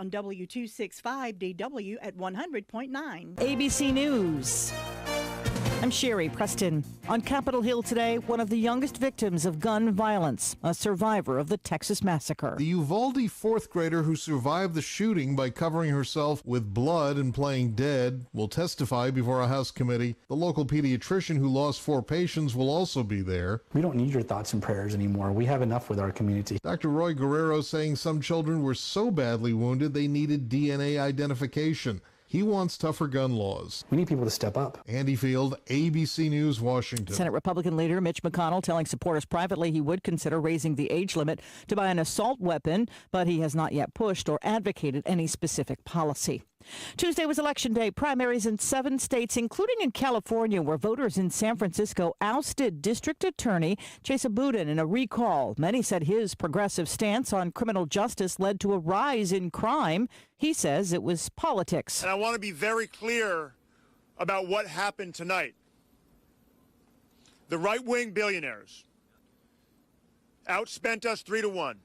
on W265DW at 100.9. ABC News. I'm Sherry Preston. On Capitol Hill today, one of the youngest victims of gun violence, a survivor of the Texas massacre. The Uvalde fourth grader who survived the shooting by covering herself with blood and playing dead will testify before a House committee. The local pediatrician who lost 4 patients will also be there. We don't need your thoughts and prayers anymore. We have enough with our community. Dr. Roy Guerrero saying some children were so badly wounded they needed DNA identification. He wants tougher gun laws. We need people to step up. Andy Field, ABC News, Washington. Senate Republican leader Mitch McConnell telling supporters privately he would consider raising the age limit to buy an assault weapon, but he has not yet pushed or advocated any specific policy. Tuesday was Election Day. Primaries in 7 states, including in California, where voters in San Francisco ousted District Attorney Chesa Boudin in a recall. Many said his progressive stance on criminal justice led to a rise in crime. He says it was politics. And I want to be very clear about what happened tonight. The right-wing billionaires outspent us 3-1.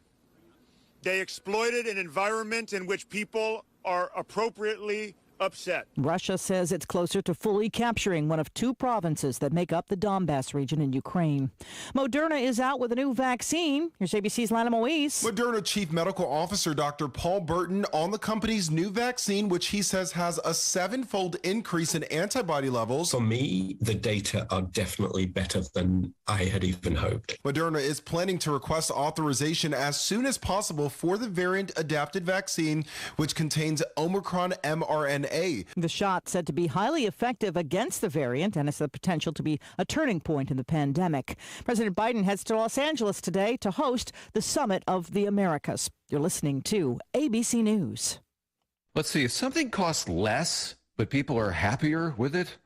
They exploited an environment in which people are appropriately upset. Russia says it's closer to fully capturing one of 2 provinces that make up the Donbass region in Ukraine. Moderna is out with a new vaccine. Here's ABC's Lana Moise. Moderna Chief Medical Officer Dr. Paul Burton on the company's new vaccine, which he says has a 7-fold increase in antibody levels. For me, the data are definitely better than I had even hoped. Moderna is planning to request authorization as soon as possible for the variant-adapted vaccine, which contains Omicron mRNA. The shot said to be highly effective against the variant and has the potential to be a turning point in the pandemic. President Biden heads to Los Angeles today to host the Summit of the Americas. You're listening to ABC News. Let's see, if something costs less, but people are happier with it,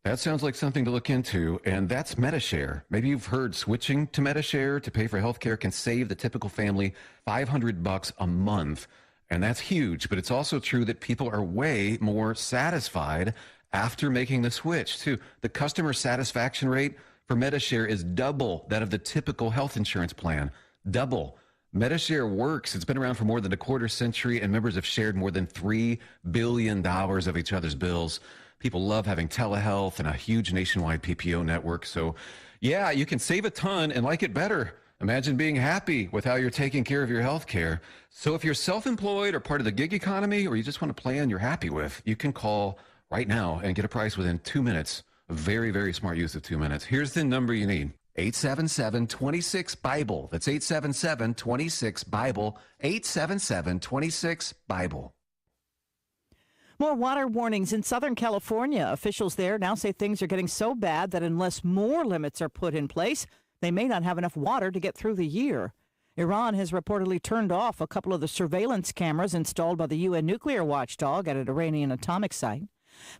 that sounds like something to look into, and that's MediShare. Maybe you've heard switching to MediShare to pay for healthcare can save the typical family $500 a month. And that's huge, but it's also true that people are way more satisfied after making the switch, too. The customer satisfaction rate for MediShare is double that of the typical health insurance plan. Double. MediShare works. It's been around for more than a quarter century, and members have shared more than $3 billion of each other's bills. People love having telehealth and a huge nationwide PPO network. So, yeah, you can save a ton and like it better. Imagine being happy with how you're taking care of your health care. So if you're self-employed or part of the gig economy, or you just want a plan you're happy with, you can call right now and get a price within 2 minutes. A very, very smart use of 2 minutes. Here's the number you need. 877-26-BIBLE. That's 877-26-BIBLE. 877-26-BIBLE. More water warnings in Southern California. Officials there now say things are getting so bad that unless more limits are put in place, they may not have enough water to get through the year. Iran has reportedly turned off a couple of the surveillance cameras installed by the UN nuclear watchdog at an Iranian atomic site.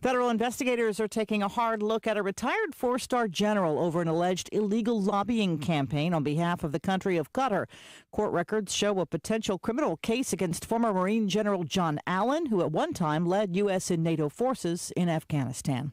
Federal investigators are taking a hard look at a retired 4-star general over an alleged illegal lobbying campaign on behalf of the country of Qatar. Court records show a potential criminal case against former Marine General John Allen, who at one time led U.S. and NATO forces in Afghanistan.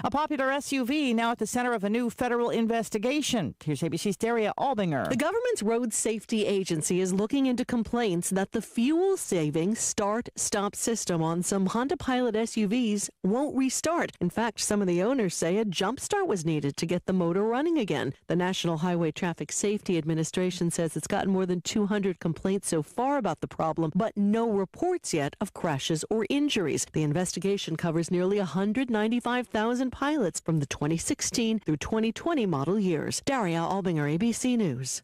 A popular SUV now at the center of a new federal investigation. Here's ABC's Daria Albinger. The government's road safety agency is looking into complaints that the fuel-saving start-stop system on some Honda Pilot SUVs won't restart. In fact, some of the owners say a jump start was needed to get the motor running again. The National Highway Traffic Safety Administration says it's gotten more than 200 complaints so far about the problem, but no reports yet of crashes or injuries. The investigation covers nearly 195,000 pilots from the 2016 through 2020 model years. Daria Albinger, ABC News.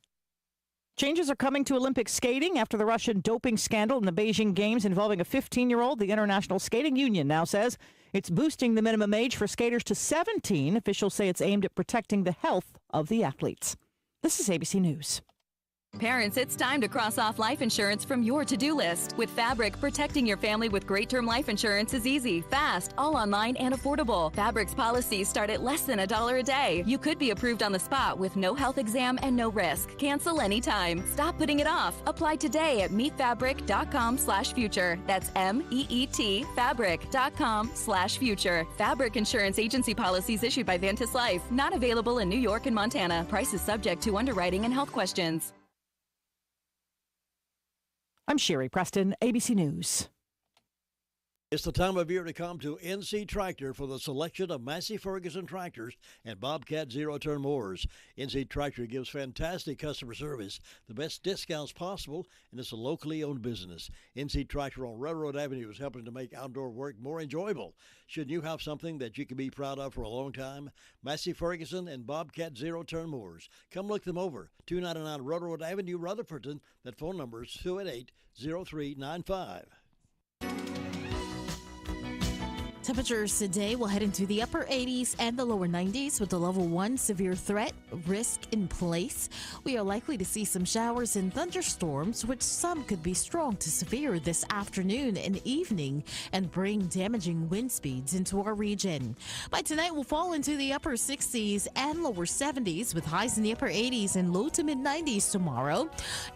Changes are coming to Olympic skating after the Russian doping scandal in the Beijing Games involving a 15-year-old. The International Skating Union now says it's boosting the minimum age for skaters to 17. Officials say it's aimed at protecting the health of the athletes. This is ABC News. Parents, it's time to cross off life insurance from your to-do list. With Fabric, protecting your family with great term life insurance is easy, fast, all online, and affordable. Fabric's policies start at less than $1 a day. You could be approved on the spot with no health exam and no risk. Cancel anytime. Stop putting it off. Apply today at meetfabric.com/future. That's MEET fabric.com/future. Fabric Insurance Agency policies issued by Ventus Life. Not available in New York and Montana. Prices subject to underwriting and health questions. I'm Sherry Preston, ABC News. It's the time of year to come to NC Tractor for the selection of Massey Ferguson tractors and Bobcat zero-turn mowers. NC Tractor gives fantastic customer service, the best discounts possible, and it's a locally owned business. NC Tractor on Railroad Avenue is helping to make outdoor work more enjoyable. Shouldn't you have something that you can be proud of for a long time? Massey Ferguson and Bobcat zero-turn mowers. Come look them over. 299 Railroad Avenue, Rutherfordton. That phone number is 288-0395. Temperatures today will head into the upper 80s and the lower 90s with the level 1 severe threat risk in place. We are likely to see some showers and thunderstorms, which some could be strong to severe this afternoon and evening and bring damaging wind speeds into our region. By tonight, we'll fall into the upper 60s and lower 70s with highs in the upper 80s and low to mid 90s tomorrow.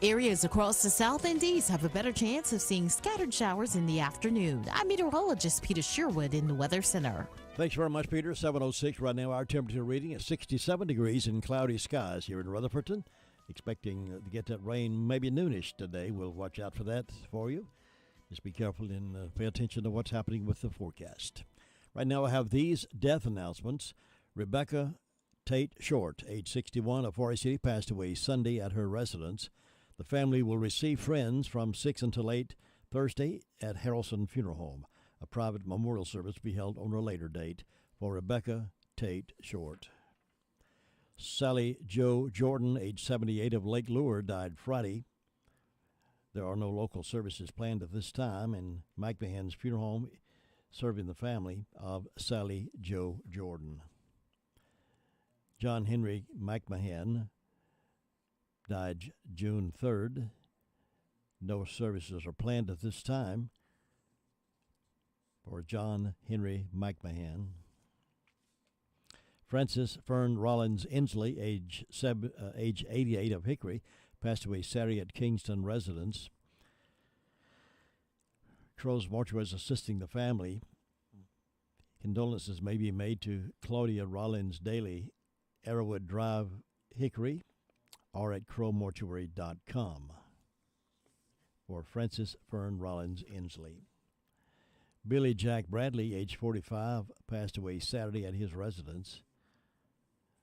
Areas across the south and east have a better chance of seeing scattered showers in the afternoon. I'm meteorologist Peter Sherwood in the Weather Center. Thanks very much, Peter. 7:06 right now. Our temperature reading is 67 degrees and cloudy skies here in Rutherfordton. Expecting to get that rain maybe noonish today. We'll watch out for that for you. Just be careful and pay attention to what's happening with the forecast. Right now I have these death announcements. Rebecca Tate Short, age 61, of Forest City, passed away Sunday at her residence. The family will receive friends from 6 until 8 Thursday at Harrelson Funeral Home. A private memorial service be held on a later date for Rebecca Tate Short. Sally Jo Jordan, age 78, of Lake Lure, died Friday. There are no local services planned at this time, and Mike Mahan's funeral home serving the family of Sally Jo Jordan. John Henry McMahon died June 3rd. No services are planned at this time for John Henry McMahon. Francis Fern Rollins Inslee, age 88, of Hickory, passed away Saturday at Kingston residence. Crow's Mortuary is assisting the family. Condolences may be made to Claudia Rollins Daly, Arrowwood Drive, Hickory, or at crowmortuary.com. For Francis Fern Rollins Inslee. Billy Jack Bradley, age 45, passed away Saturday at his residence.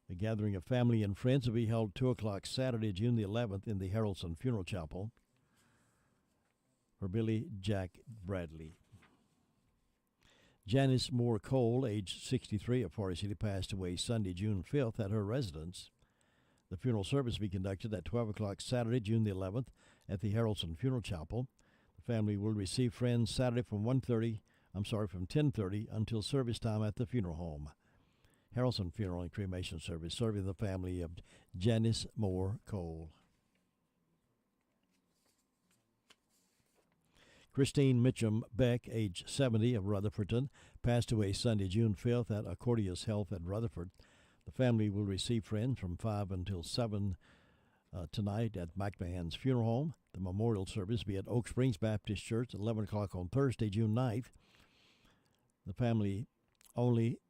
A gathering of family and friends will be held 2 o'clock Saturday, June the 11th, in the Harrelson Funeral Chapel for Billy Jack Bradley. Janice Moore Cole, age 63, of Forest City, passed away Sunday, June 5th, at her residence. The funeral service will be conducted at 12 o'clock Saturday, June the 11th, at the Harrelson Funeral Chapel. The family will receive friends Saturday from 10:30 until service time at the funeral home. Harrelson Funeral and Cremation Service, serving the family of Janice Moore Cole. Christine Mitchum Beck, age 70, of Rutherfordton, passed away Sunday, June 5th, at Accordius Health at Rutherford. The family will receive friends from 5 until 7 tonight at McMahon's Funeral Home. The memorial service will be at Oak Springs Baptist Church at 11 o'clock on Thursday, June 9th. The family-only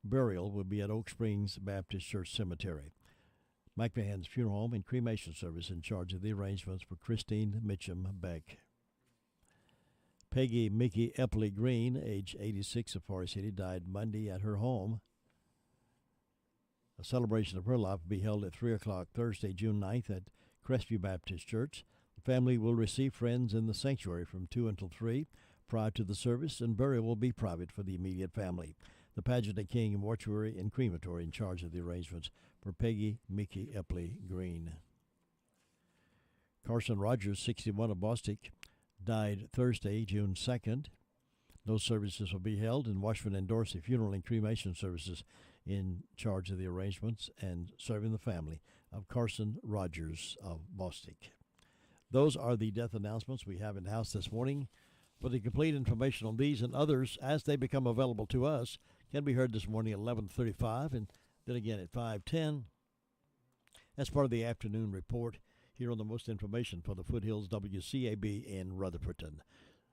burial will be at Oak Springs Baptist Church Cemetery. McMahon's Funeral Home and Cremation Service in charge of the arrangements for Christine Mitchum Beck. Peggy Mickey Epley Green, age 86, of Forest City, died Monday at her home. A celebration of her life will be held at 3 o'clock Thursday, June 9th, at Crestview Baptist Church. The family will receive friends in the sanctuary from 2 until 3 prior to the service, and burial will be private for the immediate family. The Pageant King Mortuary and Crematory in charge of the arrangements for Peggy Mickey Epley Green. Carson Rogers, 61, of Bostic, died Thursday, June 2nd. No services will be held, and Washburn and Dorsey Funeral and Cremation Services in charge of the arrangements and serving the family of Carson Rogers of Bostic. Those are the death announcements we have in-house this morning. For the complete information on these and others as they become available to us, can be heard this morning at 11:35 and then again at 5:10. That's part of the afternoon report here on the most information for the Foothills WCAB in Rutherfordton,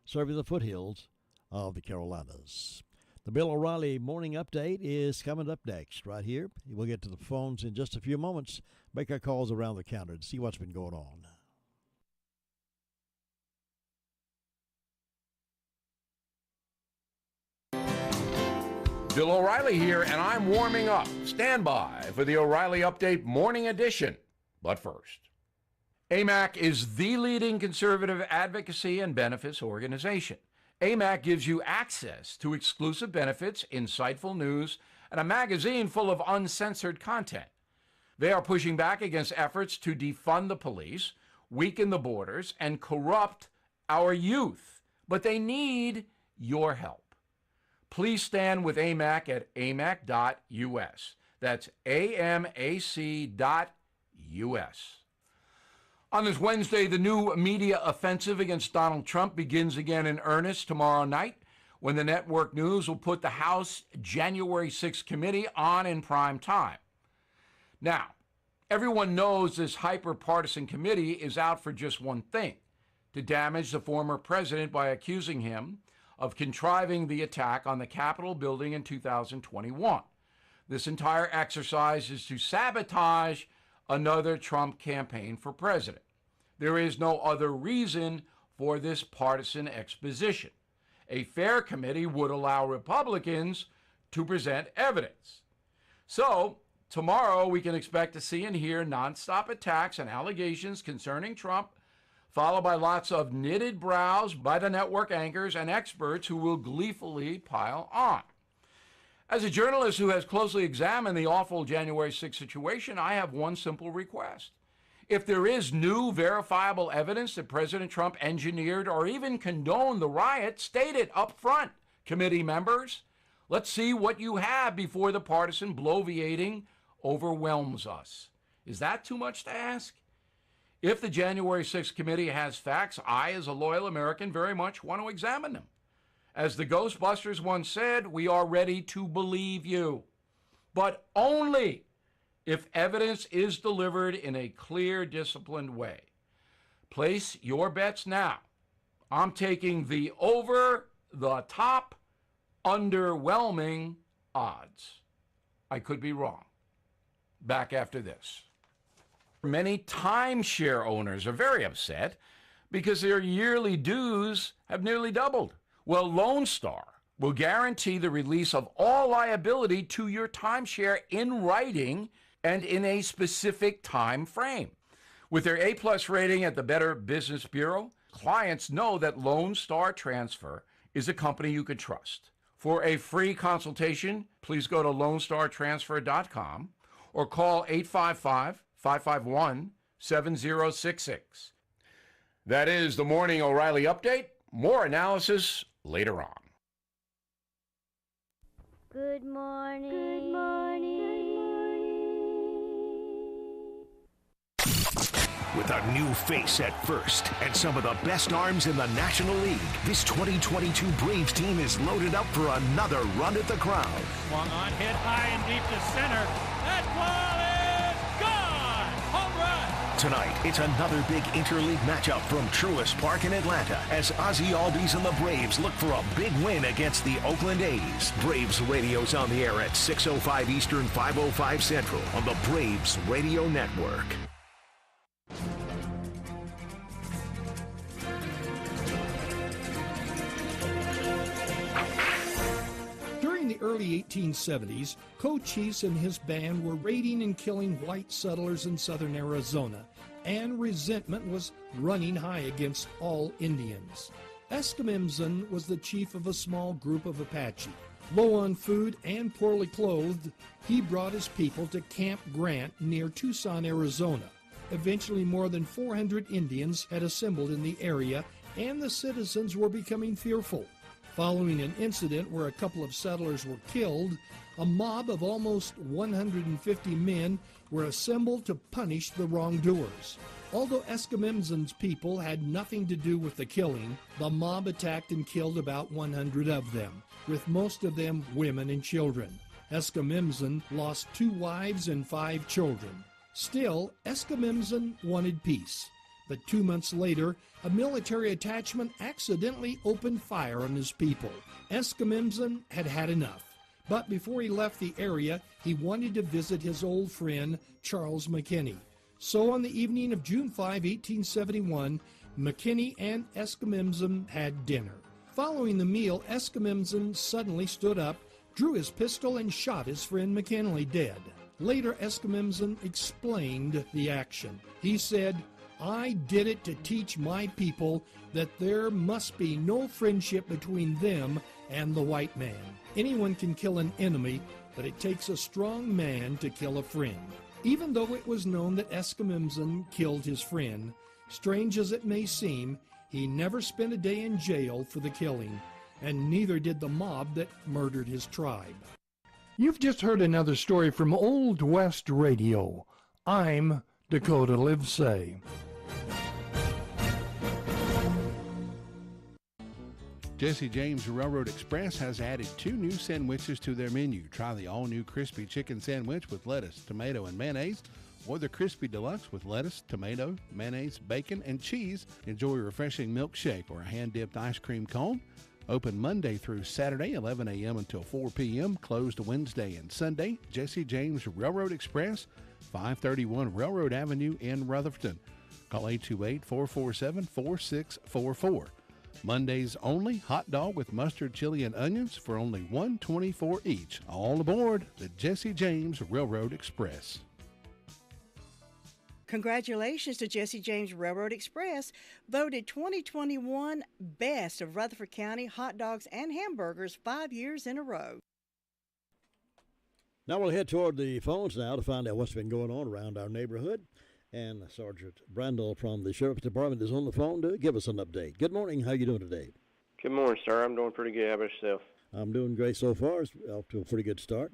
serving the foothills of the Carolinas. The Bill O'Reilly Morning Update is coming up next right here. We'll get to the phones in just a few moments, make our calls around the counter to see what's been going on. Bill O'Reilly here, and I'm warming up. Stand by for the O'Reilly Update Morning Edition. But first, AMAC is the leading conservative advocacy and benefits organization. AMAC gives you access to exclusive benefits, insightful news, and a magazine full of uncensored content. They are pushing back against efforts to defund the police, weaken the borders, and corrupt our youth. But they need your help. Please stand with AMAC at amac.us. That's amac.us. On this Wednesday, the new media offensive against Donald Trump begins again in earnest tomorrow night, when the network news will put the House January 6th committee on in prime time. Now, everyone knows this hyper-partisan committee is out for just one thing: to damage the former president by accusing him of contriving the attack on the Capitol building in 2021. This entire exercise is to sabotage another Trump campaign for president. There is no other reason for this partisan exposition. A fair committee would allow Republicans to present evidence. So, tomorrow we can expect to see and hear nonstop attacks and allegations concerning Trump, followed by lots of knitted brows by the network anchors and experts who will gleefully pile on. As a journalist who has closely examined the awful January 6th situation, I have one simple request. If there is new verifiable evidence that President Trump engineered or even condoned the riot, state it up front, committee members. Let's see what you have before the partisan bloviating overwhelms us. Is that too much to ask? If the January 6th committee has facts, I, as a loyal American, very much want to examine them. As the Ghostbusters once said, we are ready to believe you, but only if evidence is delivered in a clear, disciplined way. Place your bets now. I'm taking the over-the-top, underwhelming odds. I could be wrong. Back after this. Many timeshare owners are very upset because their yearly dues have nearly doubled. Well, Lone Star will guarantee the release of all liability to your timeshare in writing and in a specific time frame. With their A+ rating at the Better Business Bureau, clients know that Lone Star Transfer is a company you can trust. For a free consultation, please go to lonestartransfer.com or call 855-551-7066. That is the Morning O'Reilly Update. More analysis later on. Good morning. Good morning. With a new face at first and some of the best arms in the National League, this 2022 Braves team is loaded up for another run at the crown. Swung on, hit high and deep to center. That ball is gone! Home run! Tonight, it's another big interleague matchup from Truist Park in Atlanta as Ozzie Albies and the Braves look for a big win against the Oakland A's. Braves radio's on the air at 6:05 Eastern, 5:05 Central on the Braves Radio Network. During the early 1870s, Cochise and his band were raiding and killing white settlers in southern Arizona, and resentment was running high against all Indians. Escamimson was the chief of a small group of Apache. Low on food and poorly clothed, he brought his people to Camp Grant near Tucson, Arizona. Eventually, more than 400 Indians had assembled in the area, and the citizens were becoming fearful. Following an incident where a couple of settlers were killed, a mob of almost 150 men were assembled to punish the wrongdoers. Although Escamimson's people had nothing to do with the killing, the mob attacked and killed about 100 of them, with most of them women and children. Escamimson lost 2 wives and 5 children. Still, Escamimson wanted peace. But 2 months later, a military attachment accidentally opened fire on his people. Escamimson had had enough. But before he left the area, he wanted to visit his old friend, Charles McKinney. So on the evening of June 5, 1871, McKinney and Escamimson had dinner. Following the meal, Escamimson suddenly stood up, drew his pistol and shot his friend McKinley dead. Later, Eskimimson explained the action. He said, "I did it to teach my people that there must be no friendship between them and the white man. Anyone can kill an enemy, but it takes a strong man to kill a friend." Even though it was known that Eskimimson killed his friend, strange as it may seem, he never spent a day in jail for the killing, and neither did the mob that murdered his tribe. You've just heard another story from Old West Radio. I'm Dakota Livesay. Jesse James Railroad Express has added 2 new sandwiches to their menu. Try the all-new crispy chicken sandwich with lettuce, tomato, and mayonnaise, or the crispy deluxe with lettuce, tomato, mayonnaise, bacon, and cheese. Enjoy a refreshing milkshake or a hand-dipped ice cream cone. Open Monday through Saturday, 11 a.m. until 4 p.m. Closed Wednesday and Sunday. Jesse James Railroad Express, 531 Railroad Avenue in Rutherford. Call 828-447-4644. Mondays only, hot dog with mustard, chili, and onions for only $1.24 each. All aboard the Jesse James Railroad Express. Congratulations to Jesse James Railroad Express, voted 2021 Best of Rutherford County Hot Dogs and Hamburgers 5 years in a row. Now we'll head toward the phones now to find out what's been going on around our neighborhood. And Sergeant Brandel from the Sheriff's Department is on the phone to give us an update. Good morning. How you doing today? Good morning, sir. I'm doing pretty good. How about yourself? I'm doing great so far. It's off to a pretty good start.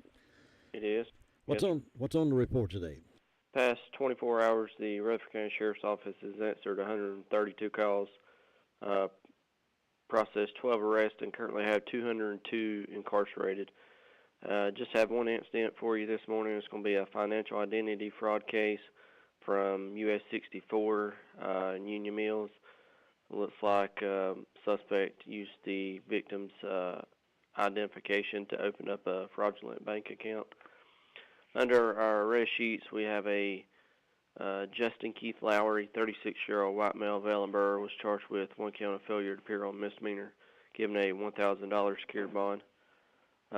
It is. What's on the report today? Past 24 hours, the Rutherford County Sheriff's Office has answered 132 calls, processed 12 arrests, and currently have 202 incarcerated. Just have one incident for you this morning. It's going to be a financial identity fraud case from US 64 in Union Mills. Looks like suspect used the victim's identification to open up a fraudulent bank account. Under our arrest sheets, we have a Justin Keith Lowry, 36-year-old white male, Valenburg, was charged with 1 count of failure to appear on misdemeanor, given a $1,000 secured bond.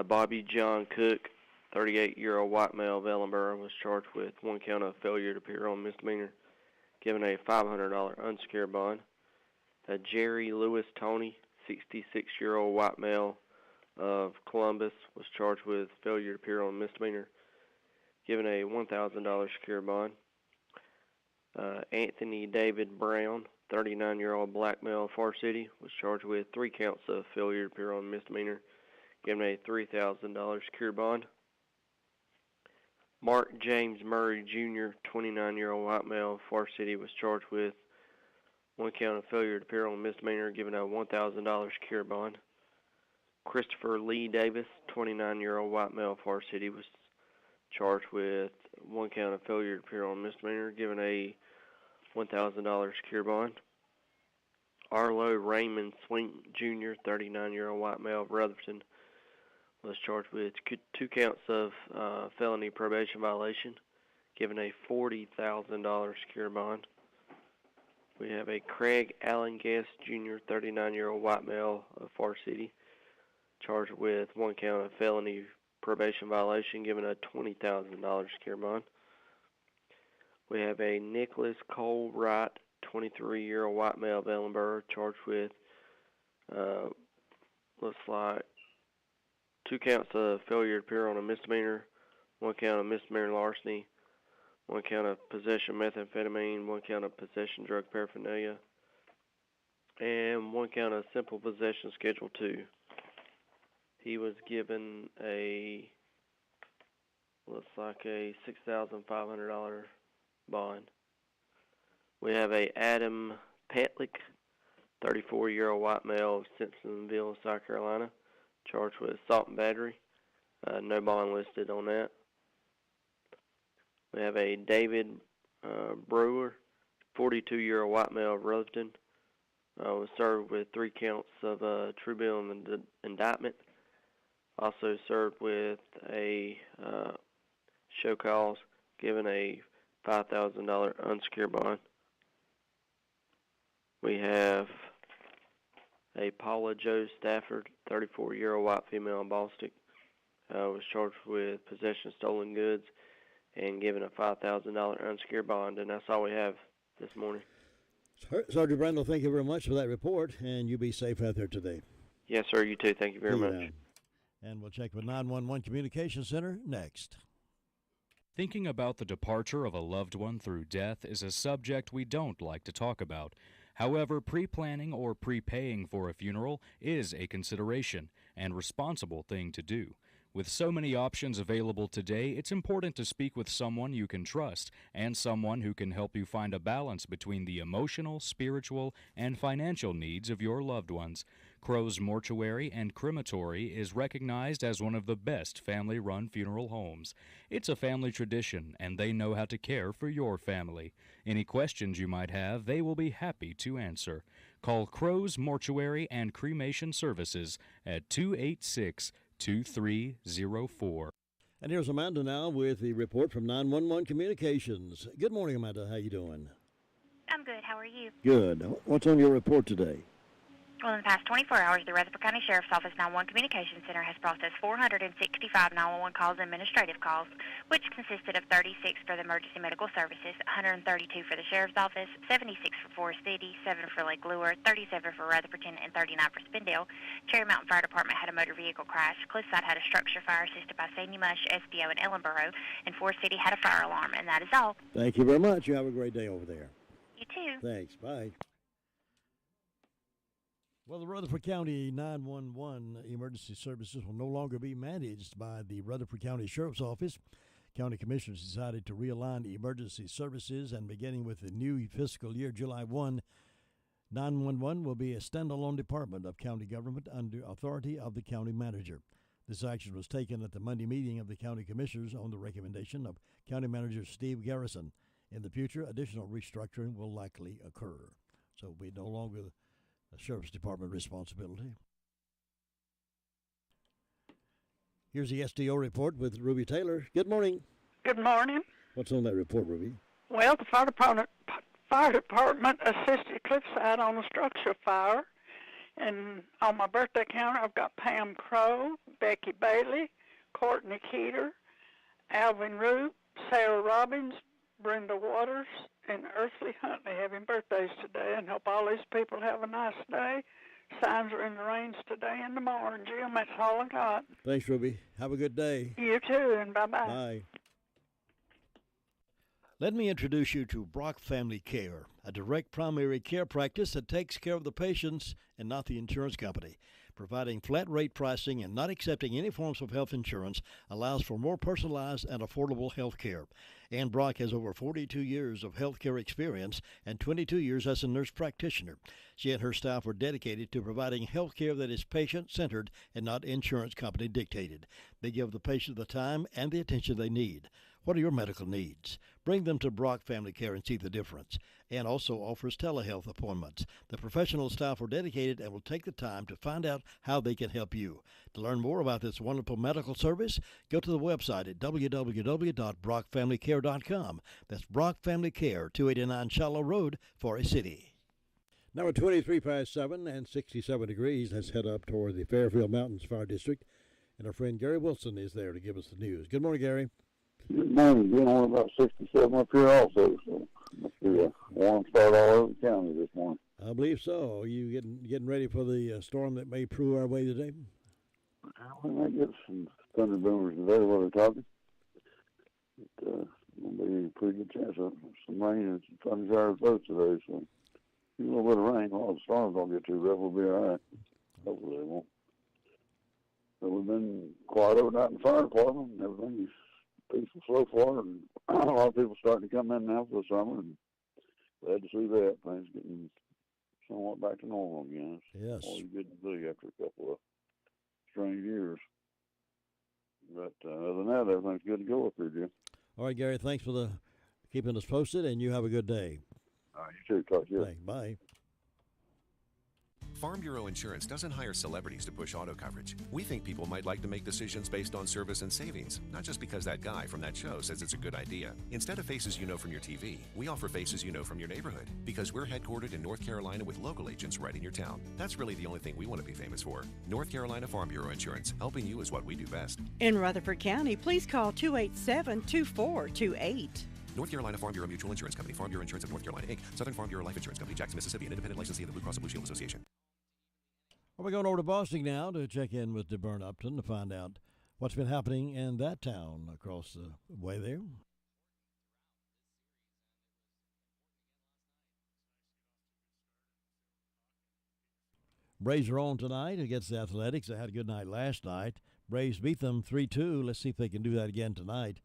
Bobby John Cook, 38-year-old white male, Valenburg, was charged with 1 count of failure to appear on misdemeanor, given a $500 unsecured bond. Jerry Lewis Tony, 66-year-old white male of Columbus, was charged with failure to appear on misdemeanor, given a $1,000 secured bond. Anthony David Brown, 39-year-old black male, Far City, was charged with 3 counts of failure to appear on misdemeanor, given a $3,000 secured bond. Mark James Murray, Jr., 29-year-old white male, Far City, was charged with 1 count of failure to appear on misdemeanor, given a $1,000 secured bond. Christopher Lee Davis, 29-year-old white male, Far City, was charged with 1 count of failure to appear on misdemeanor, given a $1,000 secured bond. Arlo Raymond Swink, Jr., 39-year-old white male of Rutherford, was charged with 2 counts of felony probation violation, given a $40,000 secured bond. We have a Craig Allen Guest, Jr., 39-year-old white male of Far City, charged with 1 count of felony probation violation, given a $20,000 secured bond. We have a Nicholas Cole Wright, 23-year-old white male of Ellenburg, charged with, looks like, 2 counts of failure to appear on a misdemeanor, 1 count of misdemeanor larceny, 1 count of possession of methamphetamine, 1 count of possession of drug paraphernalia, and 1 count of simple possession Schedule 2. He was given looks like a $6,500 bond. We have a Adam Petlick, 34-year-old white male of Simpsonville, South Carolina, charged with assault and battery. No bond listed on that. We have a David Brewer, 42-year-old white male of Rutherford, was served with 3 counts of true bill and indictment. Also served with a show cause, given a $5,000 unsecured bond. We have a Paula Jo Stafford, 34-year-old white female in Boston, was charged with possession of stolen goods and given a $5,000 unsecured bond, and that's all we have this morning. Sergeant Brandel, thank you very much for that report, and you be safe out there today. Yes, sir. You too. Thank you very much. Now. And we'll check with 911 Communications Center next. Thinking about the departure of a loved one through death is a subject we don't like to talk about. However, pre-planning or prepaying for a funeral is a consideration and responsible thing to do. With so many options available today, it's important to speak with someone you can trust and someone who can help you find a balance between the emotional, spiritual, and financial needs of your loved ones. Crow's Mortuary and Crematory is recognized as one of the best family-run funeral homes. It's a family tradition, and they know how to care for your family. Any questions you might have, they will be happy to answer. Call Crow's Mortuary and Cremation Services at 286-2304. And here's Amanda now with the report from 911 Communications. Good morning, Amanda. How you doing? I'm good. How are you? Good. What's on your report today? Well, in the past 24 hours, the Rutherford County Sheriff's Office 911 Communications Center has processed 465 911 calls and administrative calls, which consisted of 36 for the emergency medical services, 132 for the Sheriff's Office, 76 for Forest City, 7 for Lake Lure, 37 for Rutherfordton, and 39 for Spindale. Cherry Mountain Fire Department had a motor vehicle crash. Cliffside had a structure fire assisted by Sandy Mush, SBO, and Ellenboro, and Forest City had a fire alarm, and that is all. Thank you very much. You have a great day over there. You too. Thanks. Bye. Well, the Rutherford County 911 emergency services will no longer be managed by the Rutherford County Sheriff's Office. County Commissioners decided to realign emergency services, and beginning with the new fiscal year, July 1, 911 will be a standalone department of county government under authority of the county manager. This action was taken at the Monday meeting of the County Commissioners on the recommendation of County Manager Steve Garrison. In the future, additional restructuring will likely occur. So it'll be no longer the Sheriff's Department responsibility. Here's the SDO report with Ruby Taylor. Good morning. Good morning. What's on that report, Ruby? Well, the fire department assisted Cliffside on a structure fire. And on my birthday counter, I've got Pam Crow, Becky Bailey, Courtney Keeter, Alvin Root, Sarah Robbins, Brenda Waters, and Earthly Huntley having birthdays today, and hope all these people have a nice day. Signs are in the rains today and tomorrow, and Jim, that's all I got. Thanks, Ruby. Have a good day. You too, and bye-bye. Bye. Let me introduce you to Brock Family Care, a direct primary care practice that takes care of the patients and not the insurance company. Providing flat rate pricing and not accepting any forms of health insurance allows for more personalized and affordable health care. Ann Brock has over 42 years of health care experience and 22 years as a nurse practitioner. She and her staff are dedicated to providing health care that is patient-centered and not insurance company dictated. They give the patient the time and the attention they need. What are your medical needs? Bring them to Brock Family Care and see the difference. Ann also offers telehealth appointments. The professional staff are dedicated and will take the time to find out how they can help you. To learn more about this wonderful medical service, go to the website at www.brockfamilycare.com. That's Brock Family Care, 289 Shallow Road, Forest City. Now at 23 past 7 and 67 degrees, let's head up toward the Fairfield Mountains Fire District. And our friend Gary Wilson is there to give us the news. Good morning, Gary. Good morning. Been on about 67 up here also, so must be a warm start all over the county this morning. I believe so. Are you getting ready for the storm that may prove our way today? We might get some thunder boomers today while they're talking. It's going to be a pretty good chance of some rain and some thunder showers both today, so a little bit of rain. All the storms don't get too rough. We'll be all right. Hopefully they won't. So we've been quiet overnight in the fire department, and everything's peaceful so far, and a lot of people starting to come in now for the summer, and glad to see that. Things getting somewhat back to normal again. Yes. Always good to see after a couple of strange years. But other than that, everything's good to go up here, Jim. All right, Gary, thanks for keeping us posted, and you have a good day. All right, you too. Talk to you. Bye. Farm Bureau Insurance doesn't hire celebrities to push auto coverage. We think people might like to make decisions based on service and savings, not just because that guy from that show says it's a good idea. Instead of faces you know from your TV, we offer faces you know from your neighborhood, because we're headquartered in North Carolina with local agents right in your town. That's really the only thing we want to be famous for. North Carolina Farm Bureau Insurance. Helping you is what we do best. In Rutherford County, please call 287-2428. North Carolina Farm Bureau Mutual Insurance Company, Farm Bureau Insurance of North Carolina, Inc., Southern Farm Bureau Life Insurance Company, Jackson, Mississippi, an independent licensee of the Blue Cross and Blue Shield Association. Well, we're going over to Boston now to check in with DeBern Upton to find out what's been happening in that town across the way there. Braves are on tonight against the Athletics. They had a good night last night. Braves beat them 3-2. Let's see if they can do that again tonight.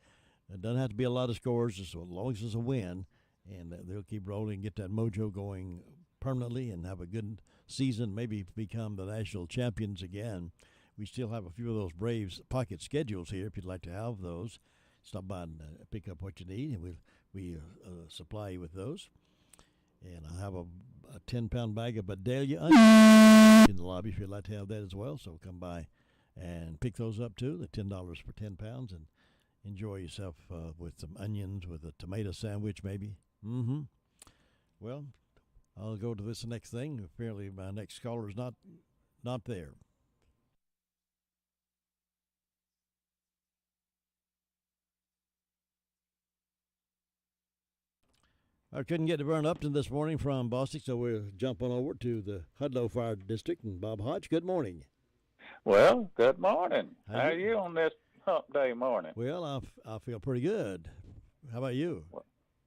It doesn't have to be a lot of scores, just as long as it's a win, and they'll keep rolling, get that mojo going permanently, and have a good season, maybe become the national champions again. We still have a few of those Braves pocket schedules here if you'd like to have those. Stop by and pick up what you need, and we supply you with those. And I have a 10-pound bag of Vidalia onions in the lobby if you'd like to have that as well. So come by and pick those up too. They're $10 for 10 pounds, and enjoy yourself with some onions, with a tomato sandwich maybe. Well, I'll go to this next thing. Apparently my next caller is not there. I couldn't get to Burn Upton this morning from Boston, so we're jumping over to the Hudlow Fire District. And Bob Hodge, good morning. Well, good morning. How are you on this hump day morning? Well, I feel pretty good. How about you?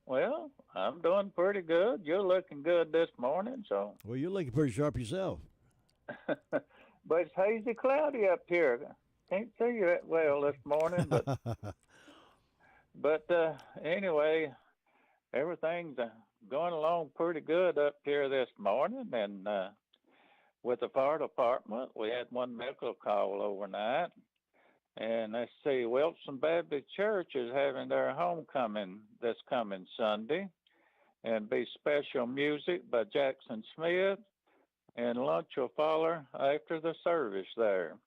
Well, I'm doing pretty good. You're looking good this morning, so. Well, you're looking pretty sharp yourself. But it's hazy, cloudy up here. Can't see you that well this morning, but anyway, everything's going along pretty good up here this morning, and with the fire department, we had one medical call overnight. And let's see, Wilson Baptist Church is having their homecoming this coming Sunday, and be special music by Jackson Smith, and lunch will follow after the service there.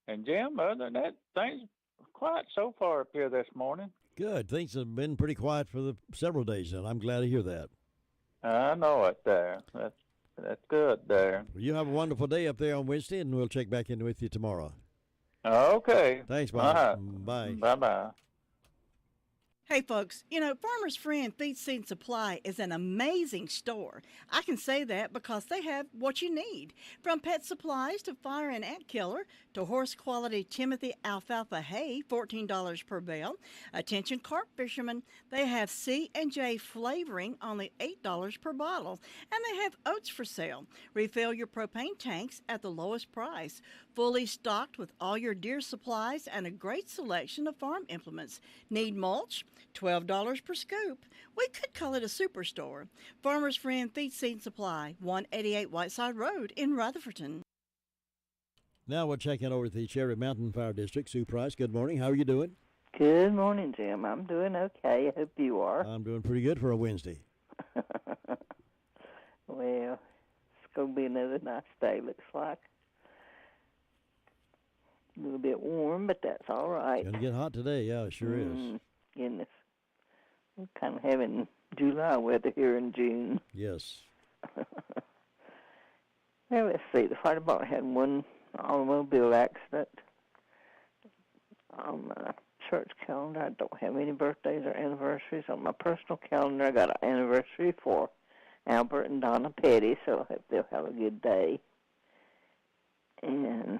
And Jim, other than that, things quiet so far up here this morning. Good. Things have been pretty quiet for the several days, and I'm glad to hear that. I know it there. That's good there. Well, you have a wonderful day up there on Wednesday, and we'll check back in with you tomorrow. Okay. Thanks, Bob. Bye. Bye-bye. Hey, folks, Farmer's Friend Feed, Seed, and Supply is an amazing store. I can say that because they have what you need. From pet supplies to fire and ant killer to horse-quality Timothy alfalfa hay, $14 per bale. Attention carp fishermen, they have C&J flavoring, only $8 per bottle. And they have oats for sale. Refill your propane tanks at the lowest price. Fully stocked with all your deer supplies and a great selection of farm implements. Need mulch? $12 per scoop. We could call it a superstore. Farmer's Friend Feed, Seed, and Supply, 188 Whiteside Road in Rutherfordton. Now we're checking over at the Cherry Mountain Fire District. Sue Price, good morning. How are you doing? Good morning, Jim. I'm doing okay. I hope you are. I'm doing pretty good for a Wednesday. Well, it's going to be another nice day, looks like. A little bit warm, but that's all right. Going to get hot today. Yeah, it sure is. Goodness. We're kind of having July weather here in June. Yes. Well, let's see. The fire department had one automobile accident. On my church calendar, I don't have any birthdays or anniversaries. On my personal calendar, I got an anniversary for Albert and Donna Petty, so I hope they'll have a good day. And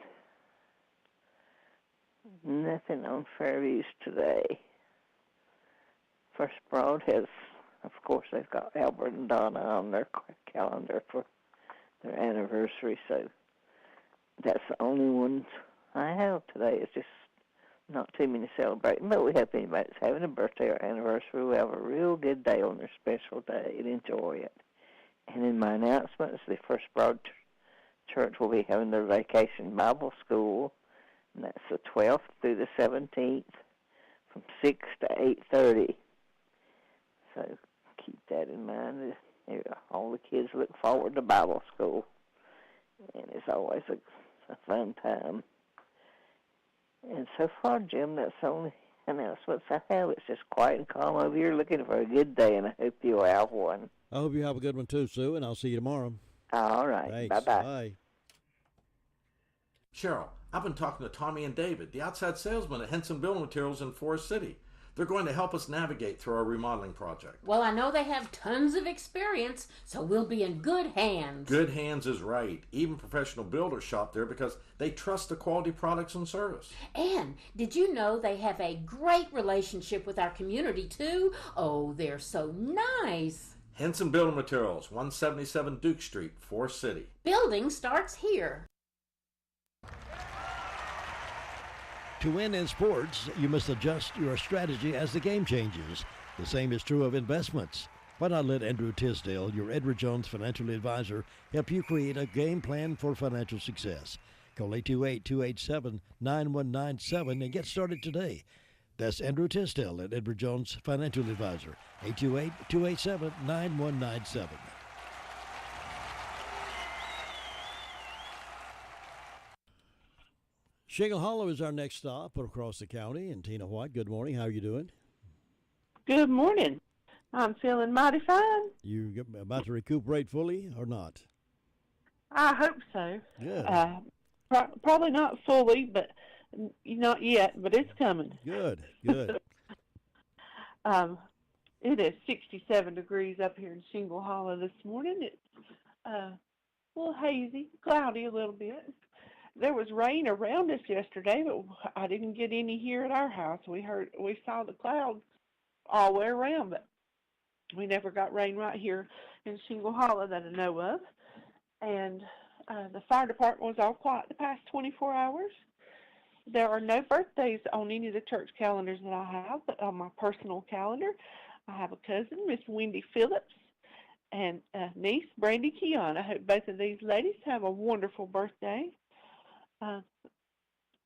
nothing on Fairviews today. First Broad has, of course, they've got Albert and Donna on their calendar for their anniversary, so that's the only ones I have today. It's just not too many celebrating, but we hope anybody that's having a birthday or anniversary will have a real good day on their special day and enjoy it. And in my announcements, the First Broad Church will be having their vacation Bible school, and that's the 12th through the 17th from 6 to 8:30. So keep that in mind. All the kids look forward to Bible school. and it's always a fun time. And so far, Jim, that's the only announcements I have. It's just quiet and calm over here, looking for a good day, and I hope you'll have one. I hope you have a good one too, Sue, and I'll see you tomorrow. All right. Thanks. Bye-bye. Bye. Cheryl, I've been talking to Tommy and David, the outside salesmen at Henson Building Materials in Forest City. They're going to help us navigate through our remodeling project. Well, I know they have tons of experience, so we'll be in good hands. Good hands is right. Even professional builders shop there because they trust the quality products and service. And did you know they have a great relationship with our community, too? Oh, they're so nice. Henson Building Materials, 177 Duke Street, Forest City. Building starts here. To win in sports, you must adjust your strategy as the game changes. The same is true of investments. Why not let Andrew Tisdale, your Edward Jones financial advisor, help you create a game plan for financial success? Call 828-287-9197 and get started today. That's Andrew Tisdale at Edward Jones Financial Advisor, 828-287-9197. Shingle Hollow is our next stop across the county. And Tina White, good morning. How are you doing? Good morning. I'm feeling mighty fine. You about to recuperate fully or not? I hope so. Good. Probably not fully, but not yet, but it's coming. Good. It is 67 degrees up here in Shingle Hollow this morning. It's a little hazy, cloudy a little bit. There was rain around us yesterday, but I didn't get any here at our house. We saw the clouds all the way around, but we never got rain right here in Shingle Hollow that I know of. And the fire department was all quiet the past 24 hours. There are no birthdays on any of the church calendars that I have, but on my personal calendar, I have a cousin, Miss Wendy Phillips, and a niece, Brandy Keon. I hope both of these ladies have a wonderful birthday.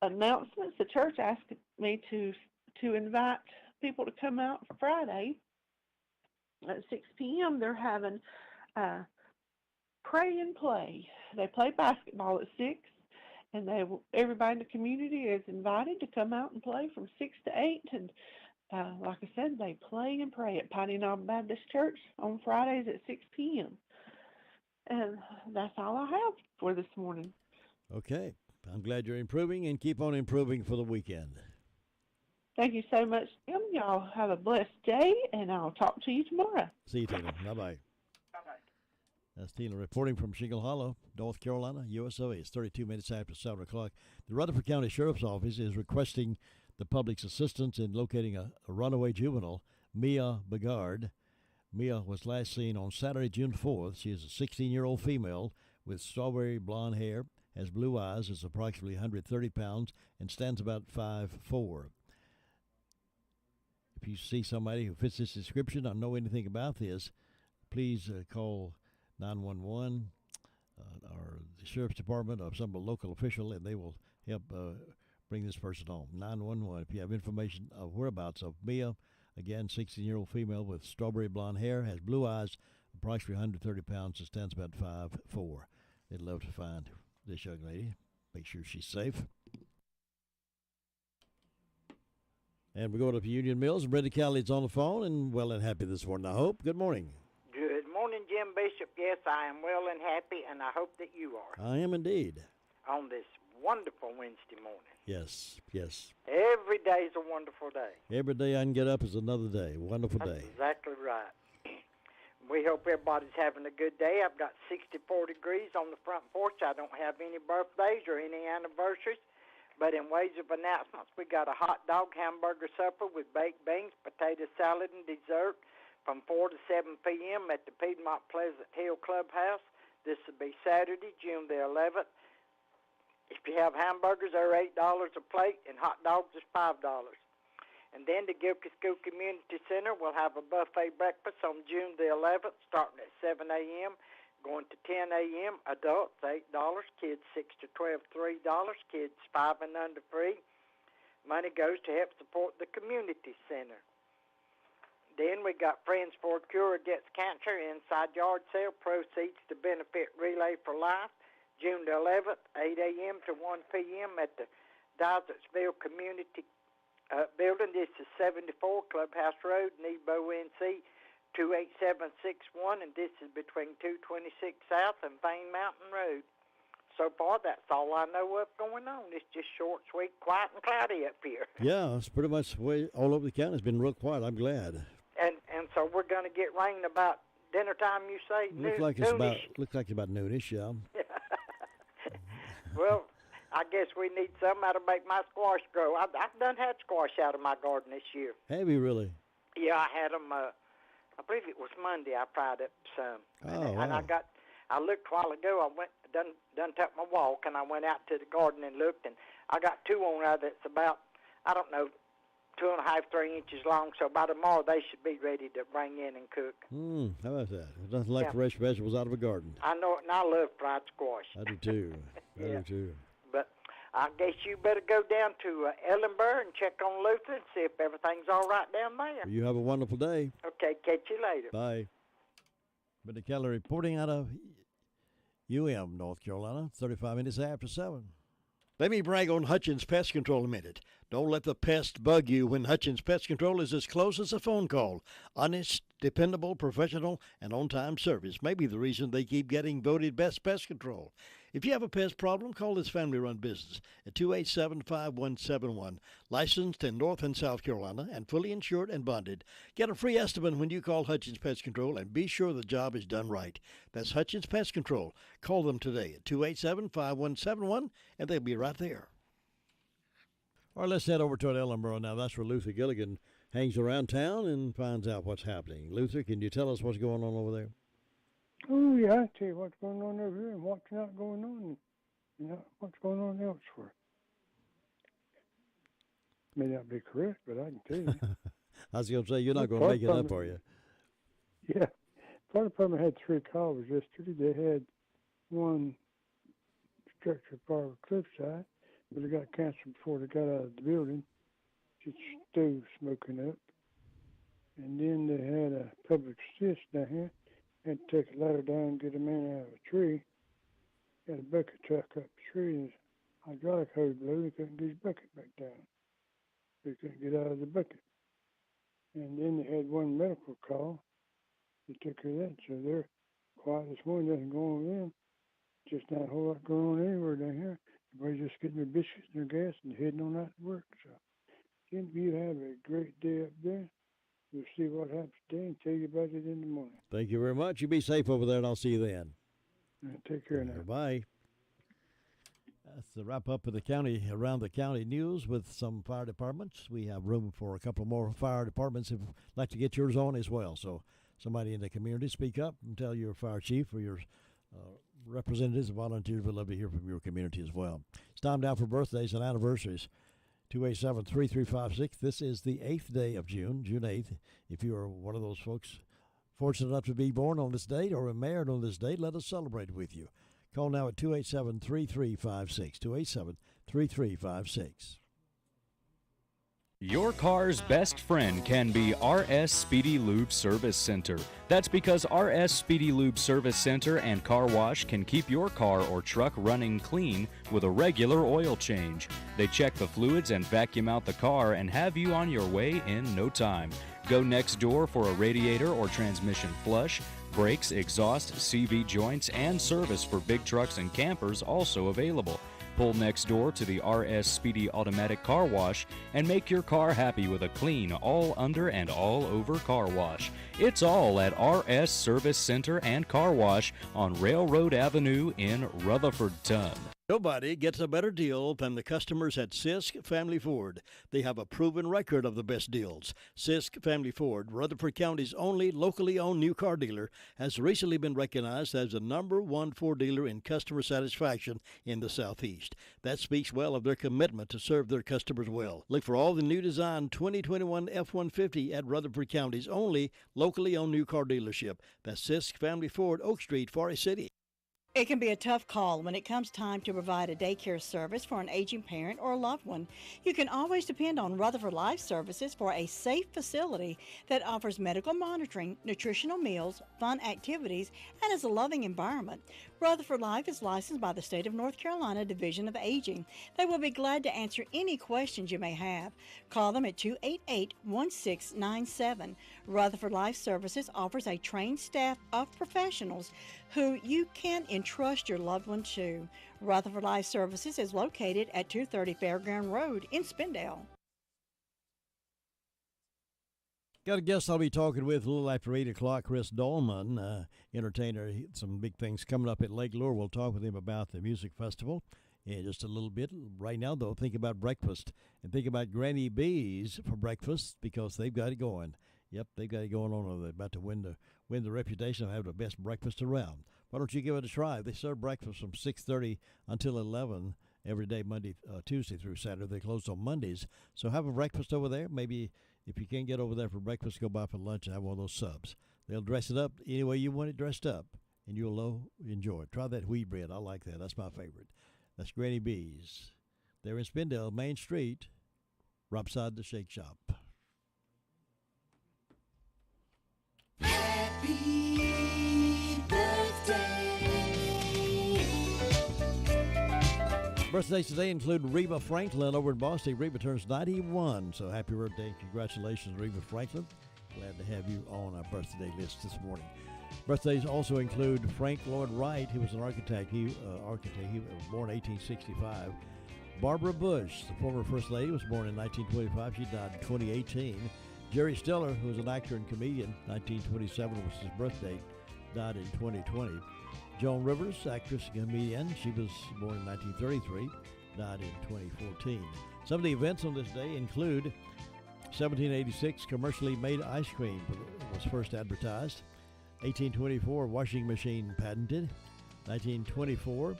Announcements. The church asked me to invite people to come out Friday at 6 p.m. They're having pray and play. They play basketball at 6, and everybody in the community is invited to come out and play from 6 to 8. And like I said, they play and pray at Piney Knob Baptist Church on Fridays at 6 p.m. And that's all I have for this morning. Okay. I'm glad you're improving, and keep on improving for the weekend. Thank you so much, Tim. Y'all have a blessed day, and I'll talk to you tomorrow. See you, Tina. Bye-bye. That's Tina reporting from Shingle Hollow, North Carolina, USA. It's 32 minutes after 7 o'clock. The Rutherford County Sheriff's Office is requesting the public's assistance in locating a runaway juvenile, Mia Begard. Mia was last seen on Saturday, June 4th. She is a 16-year-old female with strawberry blonde hair, has blue eyes, is approximately 130 pounds, and stands about 5'4". If you see somebody who fits this description or know anything about this, please call 911 or the Sheriff's Department or some local official, and they will help bring this person home. 911, if you have information of whereabouts of Mia, again, 16-year-old female with strawberry blonde hair, has blue eyes, approximately 130 pounds, and stands about 5'4". They'd love to find this young lady, make sure she's safe. And we go to Union Mills. Brenda Calley's on the phone and well and happy this morning, I hope. Good morning. Good morning, Jim Bishop. Yes, I am well and happy, and I hope that you are. I am indeed. On this wonderful Wednesday morning. Yes. Every day is a wonderful day. Every day I can get up is another day. Wonderful day. That's exactly right. We hope everybody's having a good day. I've got 64 degrees on the front porch. I don't have any birthdays or any anniversaries. But in ways of announcements, we got a hot dog hamburger supper with baked beans, potato salad, and dessert from 4 to 7 p.m. at the Piedmont Pleasant Hill Clubhouse. This will be Saturday, June the 11th. If you have hamburgers, they're $8 a plate, and hot dogs is $5. And then the Gilkey School Community Center will have a buffet breakfast on June the 11th, starting at 7 a.m., going to 10 a.m. Adults, $8. Kids 6 to 12, $3. Kids 5 and under free. Money goes to help support the community center. Then we got Friends for a Cure Against Cancer inside yard sale, proceeds to benefit Relay for Life. June the 11th, 8 a.m. to 1 p.m. at the Dyersville Community Building. This is 74 Clubhouse Road, Nebo, NC 28761, and this is between 226 South and Vane Mountain Road. So far, that's all I know of going on. It's just short, sweet, quiet, and cloudy up here. Yeah, it's pretty much the way all over the county. It's been real quiet. I'm glad. And so we're going to get rain about dinner time, you say? Looks like it's about noonish, yeah. Well, I guess we need some that'll make my squash grow. I've done had squash out of my garden this year. Have you really? Yeah, I had them. I believe it was Monday. I pried up some. Oh, and wow. I looked a while ago. I went done took my walk, and I went out to the garden and looked, and I got two on there that's about, I don't know, 2.5, 3 inches long. So by tomorrow they should be ready to bring in and cook. How about that? Nothing like fresh vegetables out of a garden. I know it, and I love fried squash. I do too. I do too. But I guess you better go down to Ellenborough and check on Luther and see if everything's all right down there. Well, you have a wonderful day. Okay, catch you later. Bye. Billy Keller reporting out of North Carolina, 35 minutes after 7. Let me brag on Hutchins Pest Control a minute. Don't let the pest bug you when Hutchins Pest Control is as close as a phone call. Honest, dependable, professional, and on-time service may be the reason they keep getting voted best pest control. If you have a pest problem, call this family-run business at 287-5171. Licensed in North and South Carolina and fully insured and bonded. Get a free estimate when you call Hutchins Pest Control and be sure the job is done right. That's Hutchins Pest Control. Call them today at 287-5171 and they'll be right there. All right, let's head over to Ellenborough now. That's where Luther Gilligan hangs around town and finds out what's happening. Luther, can you tell us what's going on over there? Oh, yeah, I tell you what's going on over here and what's not going on, and not what's going on elsewhere. May not be correct, but I can tell you. I was going to say, you're not going to make it up, are you? Yeah. Fire department had 3 calls yesterday. They had one structure fire with Cliffside, but it got canceled before they got out of the building. Just stove smoking up. And then they had a public assist down here. Had to take a ladder down and get a man out of a tree. Had a bucket truck up the tree, and his hydraulic hose blew. He couldn't get his bucket back down. He couldn't get out of the bucket. And then they had one medical call. They took care of that, so they're quiet this morning. Nothing going on with them. Just not a whole lot going on anywhere down here. Everybody's just getting their biscuits and their gas and heading on out to work. So, Jim, you have a great day up there. We'll see what happens today and tell you about it in the morning. Thank you very much. You be safe over there, and I'll see you then. Take care now. Bye. That's the wrap up of the county, around the county news with some fire departments. We have room for a couple more fire departments if you'd like to get yours on as well. So somebody in the community, speak up and tell your fire chief or your representatives and volunteers. We'd love to hear from your community as well. It's time now for birthdays and anniversaries. 287-3356. This is the 8th day of June, June 8th. If you are one of those folks fortunate enough to be born on this date or married on this date, let us celebrate with you. Call now at 287-3356. 287-3356. Your car's best friend can be RS Speedy Lube Service Center. That's because RS Speedy Lube Service Center and Car Wash can keep your car or truck running clean with a regular oil change. They check the fluids and vacuum out the car and have you on your way in no time. Go next door for a radiator or transmission flush, brakes, exhaust, CV joints, and service for big trucks and campers also available. Pull next door to the RS Speedy Automatic Car Wash and make your car happy with a clean, all under and all over car wash. It's all at RS Service Center and Car Wash on Railroad Avenue in Rutherfordton. Nobody gets a better deal than the customers at Sisk Family Ford. They have a proven record of the best deals. Sisk Family Ford, Rutherford County's only locally owned new car dealer, has recently been recognized as the #1 Ford dealer in customer satisfaction in the Southeast. That speaks well of their commitment to serve their customers well. Look for all the new design 2021 F-150 at Rutherford County's only locally owned new car dealership. That's Sisk Family Ford, Oak Street, Forest City. It can be a tough call when it comes time to provide a daycare service for an aging parent or a loved one. You can always depend on Rutherford Life Services for a safe facility that offers medical monitoring, nutritional meals, fun activities, and is a loving environment. Rutherford Life is licensed by the State of North Carolina Division of Aging. They will be glad to answer any questions you may have. Call them at 288-1697. Rutherford Life Services offers a trained staff of professionals who you can entrust your loved one to. Rutherford Life Services is located at 230 Fairground Road in Spindale. Got a guest I'll be talking with a little after 8 o'clock, Chris Dolman, entertainer. Some big things coming up at Lake Lure. We'll talk with him about the music festival in just a little bit. Right now, though, think about breakfast and think about Granny B's for breakfast because they've got it going. Yep, they've got it going on. They're about to win the reputation of having the best breakfast around. Why don't you give it a try? They serve breakfast from 6:30 until 11 every day, Tuesday through Saturday. They close on Mondays. So have a breakfast over there. Maybe if you can't get over there for breakfast, go by for lunch and have one of those subs. They'll dress it up any way you want it dressed up, and you'll enjoy it. Try that wheat bread. I like that. That's my favorite. That's Granny B's. They're in Spindale, Main Street, right beside the Shake Shop. Happy birthday. Birthdays today include Reba Franklin over in Boston. Reba turns 91, so happy birthday. Congratulations, Reba Franklin. Glad to have you on our birthday list this morning. Birthdays also include Frank Lloyd Wright. He was an architect. He was born in 1865. Barbara Bush, the former First Lady, was born in 1925. She died in 2018. Jerry Stiller, who was an actor and comedian, 1927 was his birth date, died in 2020. Joan Rivers, actress and comedian, she was born in 1933, died in 2014. Some of the events on this day include 1786, commercially made ice cream was first advertised. 1824, washing machine patented. 1924,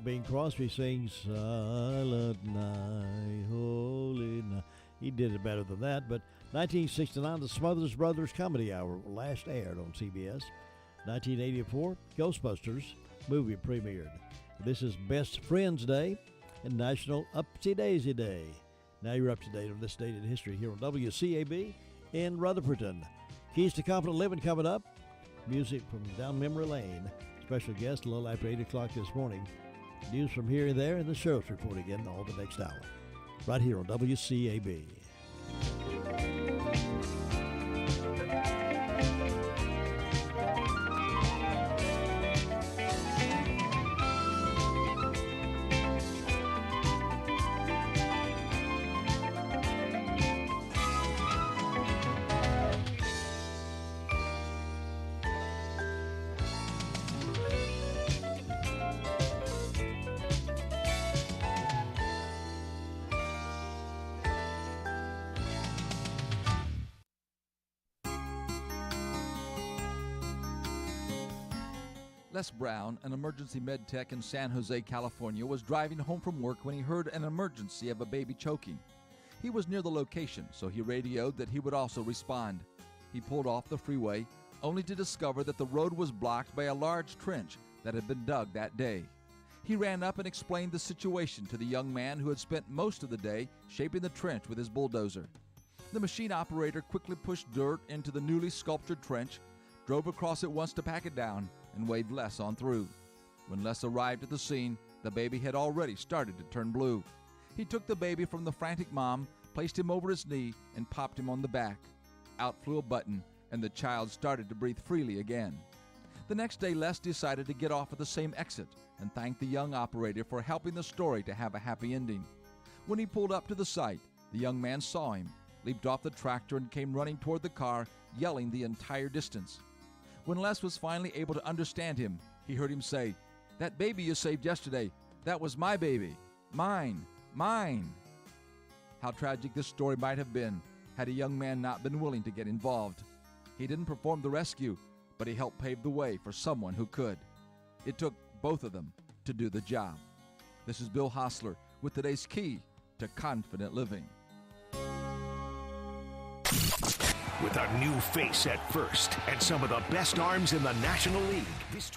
Bing Crosby sings Silent Night, Holy Night. He did it better than that, but 1969, the Smothers Brothers Comedy Hour last aired on CBS. 1984, Ghostbusters movie premiered. This is Best Friends Day and National Upsy Daisy Day. Now you're up to date on this date in history here on WCAB in Rutherfordton. Keys to Confident Living coming up. Music from down memory lane. Special guest a little after 8 o'clock this morning. News from here and there, and the Sheriff's Report again all the next hour. Right here on WCAB. Les Brown, an emergency med tech in San Jose, California, was driving home from work when he heard an emergency of a baby choking. He was near the location, so he radioed that he would also respond. He pulled off the freeway, only to discover that the road was blocked by a large trench that had been dug that day. He ran up and explained the situation to the young man who had spent most of the day shaping the trench with his bulldozer. The machine operator quickly pushed dirt into the newly sculptured trench, drove across it once to pack it down, and waved Les on through. When Les arrived at the scene, the baby had already started to turn blue. He took the baby from the frantic mom, placed him over his knee, and popped him on the back. Out flew a button, and the child started to breathe freely again. The next day, Les decided to get off at the same exit and thanked the young operator for helping the story to have a happy ending. When he pulled up to the site, the young man saw him, leaped off the tractor, and came running toward the car, yelling the entire distance. When Les was finally able to understand him, he heard him say, "That baby you saved yesterday, that was my baby. Mine, mine." How tragic this story might have been had a young man not been willing to get involved. He didn't perform the rescue, but he helped pave the way for someone who could. It took both of them to do the job. This is Bill Hostler with today's Key to Confident Living. With a new face at first and some of the best arms in the National League. This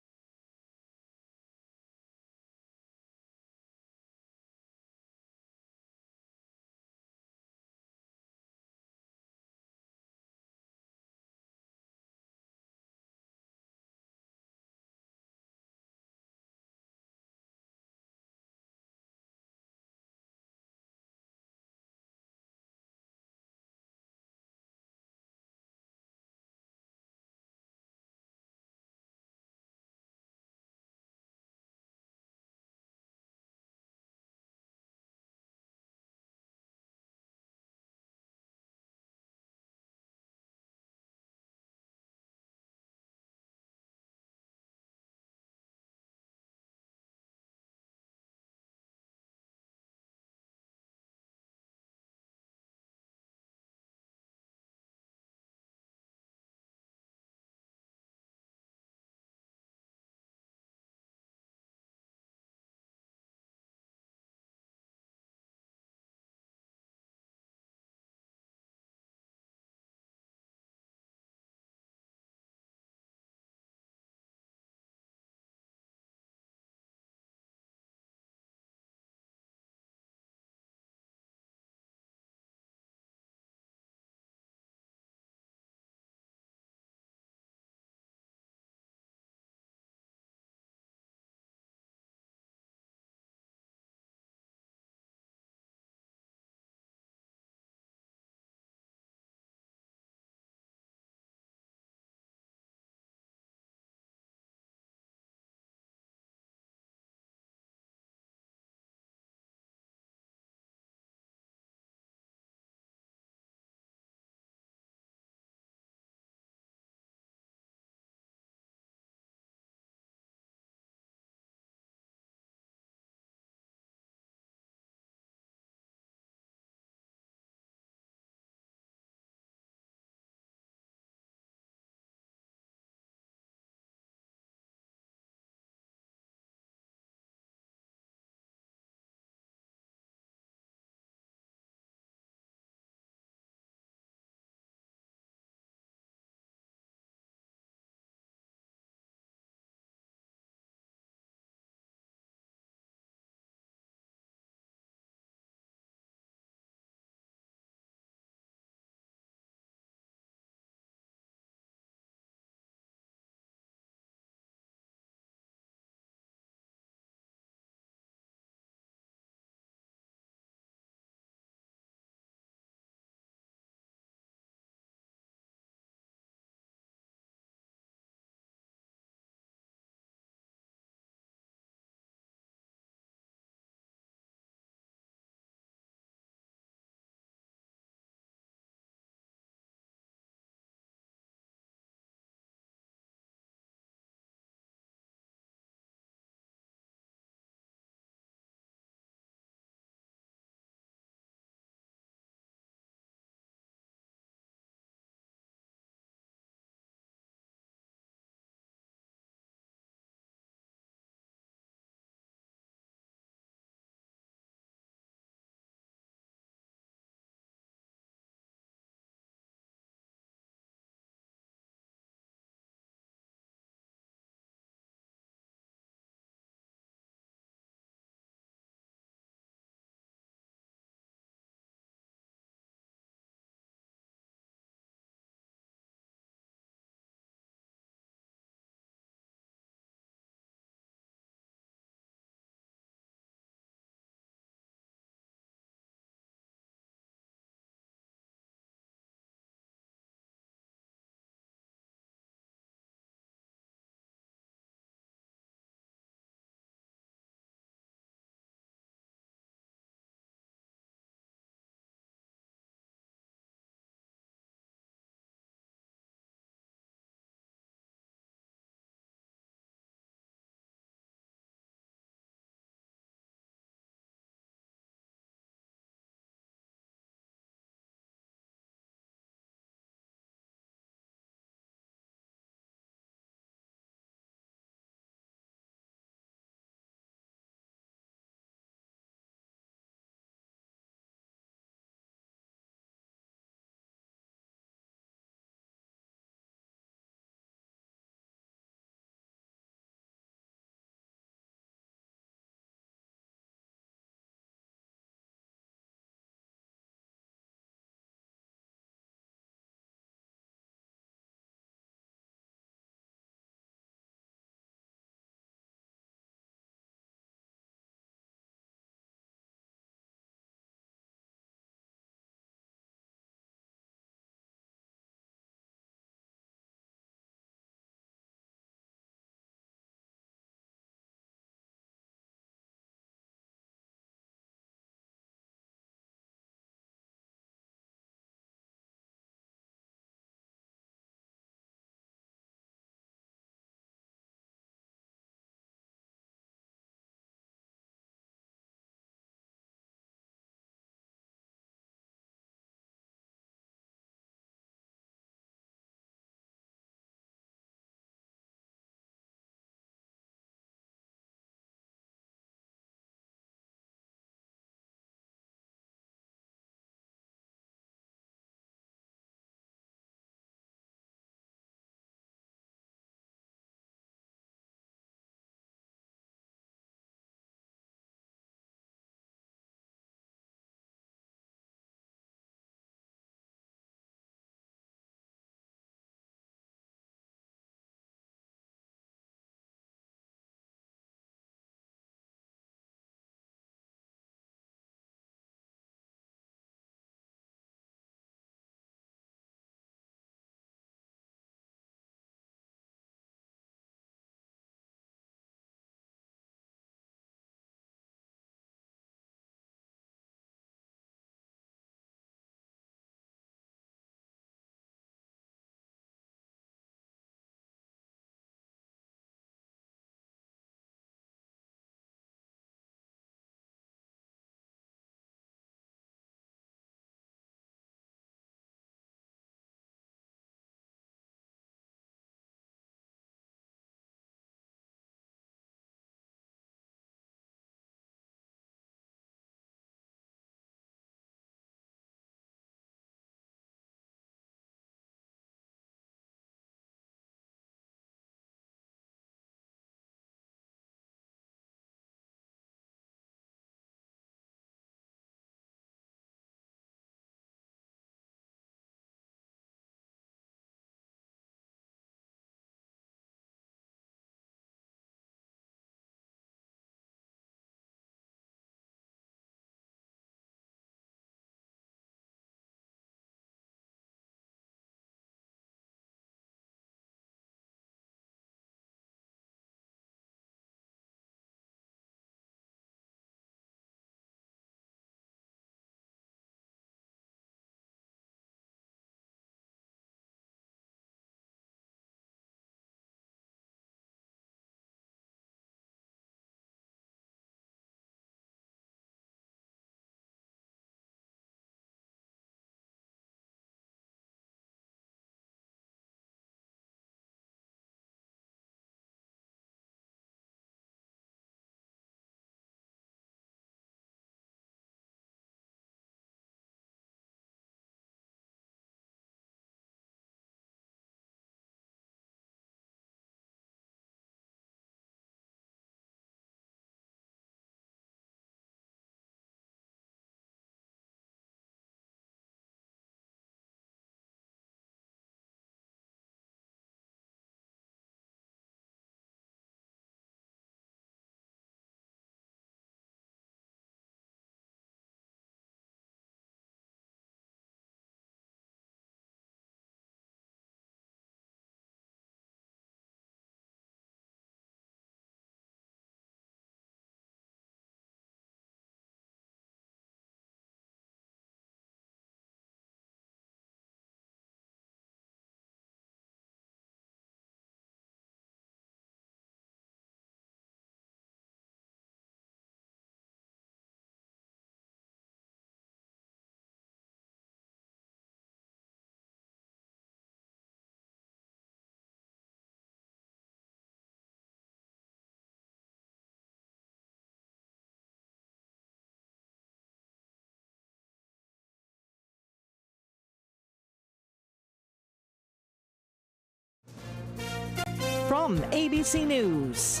from ABC News.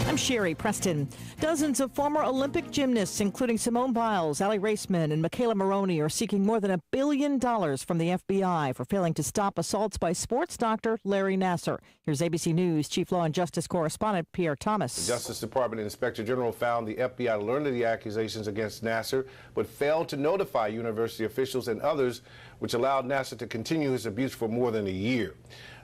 I'm Sherry Preston. Dozens of former Olympic gymnasts, including Simone Biles, Allie Raceman, and Michaela Maroney, are seeking more than $1 billion from the FBI for failing to stop assaults by sports doctor Larry Nassar. Here's ABC News Chief Law and Justice correspondent Pierre Thomas. The Justice Department Inspector General found the FBI learned of the accusations against Nassar, but failed to notify university officials and others, which allowed Nassar to continue his abuse for more than a year.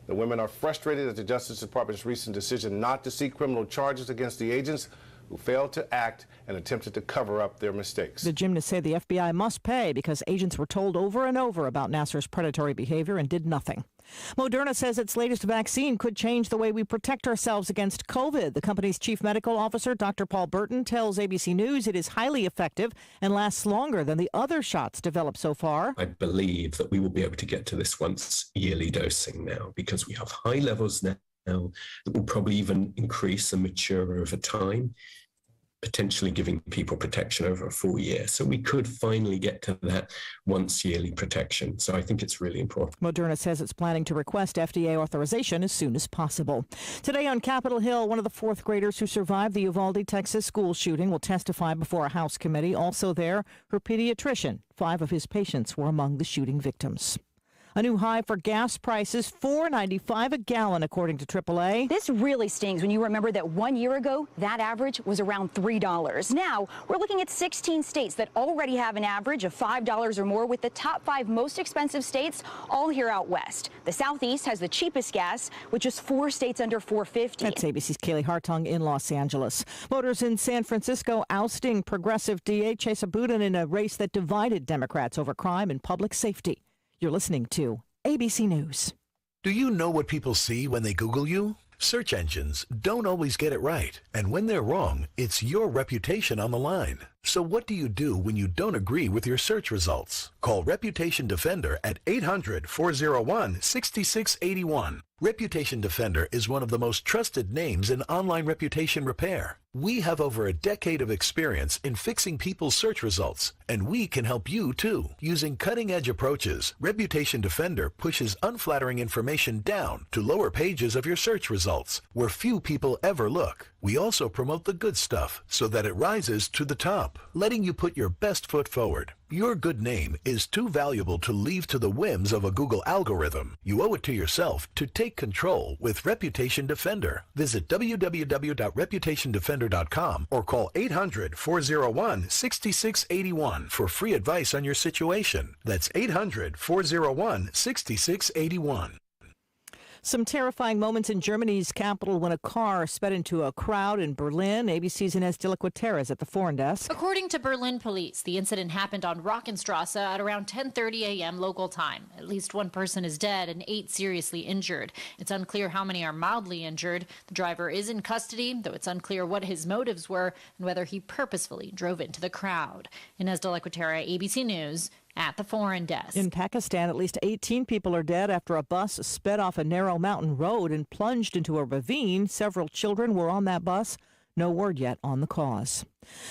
The women are frustrated at the Justice Department's recent decision not to seek criminal charges against the agents who failed to act and attempted to cover up their mistakes. The gymnasts say the FBI must pay because agents were told over and over about Nassar's predatory behavior and did nothing. Moderna says its latest vaccine could change the way we protect ourselves against COVID. The company's chief medical officer, Dr. Paul Burton, tells ABC News it is highly effective and lasts longer than the other shots developed so far. I believe that we will be able to get to this once yearly dosing now because we have high levels now that will probably even increase and mature over time, potentially giving people protection over a full year. So we could finally get to that once yearly protection. So I think it's really important. Moderna says it's planning to request FDA authorization as soon as possible. Today on Capitol Hill, one of the fourth graders who survived the Uvalde, Texas school shooting will testify before a House committee. Also there, her pediatrician. 5 of his patients were among the shooting victims. A new high for gas prices, $4.95 a gallon, according to AAA. This really stings when you remember that 1 year ago, that average was around $3. Now, we're looking at 16 states that already have an average of $5 or more, with the top 5 most expensive states all here out west. The Southeast has the cheapest gas, with just 4 states under $4.50. That's ABC's Kaylee Hartung in Los Angeles. Voters in San Francisco ousting progressive DA Chesa Boudin in a race that divided Democrats over crime and public safety. You're listening to ABC News. Do you know what people see when they Google you? Search engines don't always get it right. And when they're wrong, it's your reputation on the line. So what do you do when you don't agree with your search results? Call Reputation Defender at 800-401-6681. Reputation Defender is one of the most trusted names in online reputation repair. We have over a decade of experience in fixing people's search results, and we can help you too. Using cutting-edge approaches, Reputation Defender pushes unflattering information down to lower pages of your search results, where few people ever look. We also promote the good stuff so that it rises to the top, letting you put your best foot forward. Your good name is too valuable to leave to the whims of a Google algorithm. You owe it to yourself to take control with Reputation Defender. Visit www.reputationdefender.com or call 800-401-6681 for free advice on your situation. That's 800-401-6681. Some terrifying moments in Germany's capital when a car sped into a crowd in Berlin. ABC's Inez de la Cuetera at the foreign desk. According to Berlin police, the incident happened on Rockenstrasse at around 10:30 a.m. local time. At least 1 person is dead and 8 seriously injured. It's unclear how many are mildly injured. The driver is in custody, though it's unclear what his motives were and whether he purposefully drove into the crowd. Inez de la Cuetera, ABC News, at the foreign desk. In Pakistan, at least 18 people are dead after a bus sped off a narrow mountain road and plunged into a ravine. Several children were on that bus. No word yet on the cause.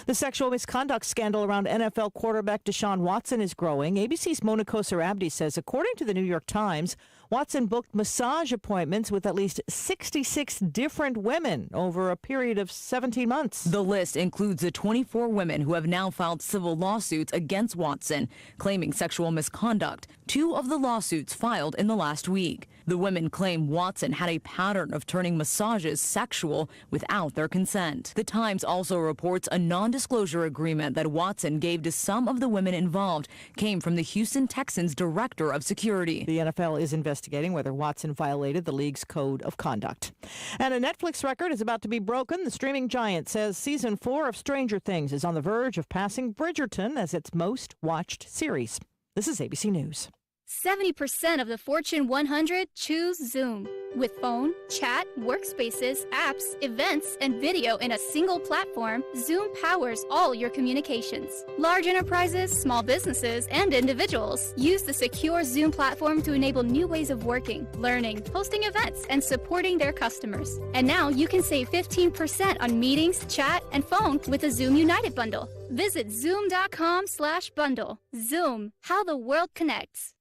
The sexual misconduct scandal around NFL quarterback Deshaun Watson is growing. ABC's Mona Kosar Abdi says, according to the New York Times, Watson booked massage appointments with at least 66 different women over a period of 17 months. The list includes the 24 women who have now filed civil lawsuits against Watson, claiming sexual misconduct. 2 of the lawsuits filed in the last week. The women claim Watson had a pattern of turning massages sexual without their consent. The Times also reports a non-disclosure agreement that Watson gave to some of the women involved came from the Houston Texans director of security. The NFL is investigating whether Watson violated the league's code of conduct. And a Netflix record is about to be broken. The streaming giant says season 4 of Stranger Things is on the verge of passing Bridgerton as its most watched series. This is ABC News. 70% of the Fortune 100 choose Zoom. With phone, chat, workspaces, apps, events, and video in a single platform, Zoom powers all your communications. Large enterprises, small businesses, and individuals use the secure Zoom platform to enable new ways of working, learning, hosting events, and supporting their customers. And now you can save 15% on meetings, chat, and phone with the Zoom United bundle. Visit zoom.com/bundle. Zoom, how the world connects.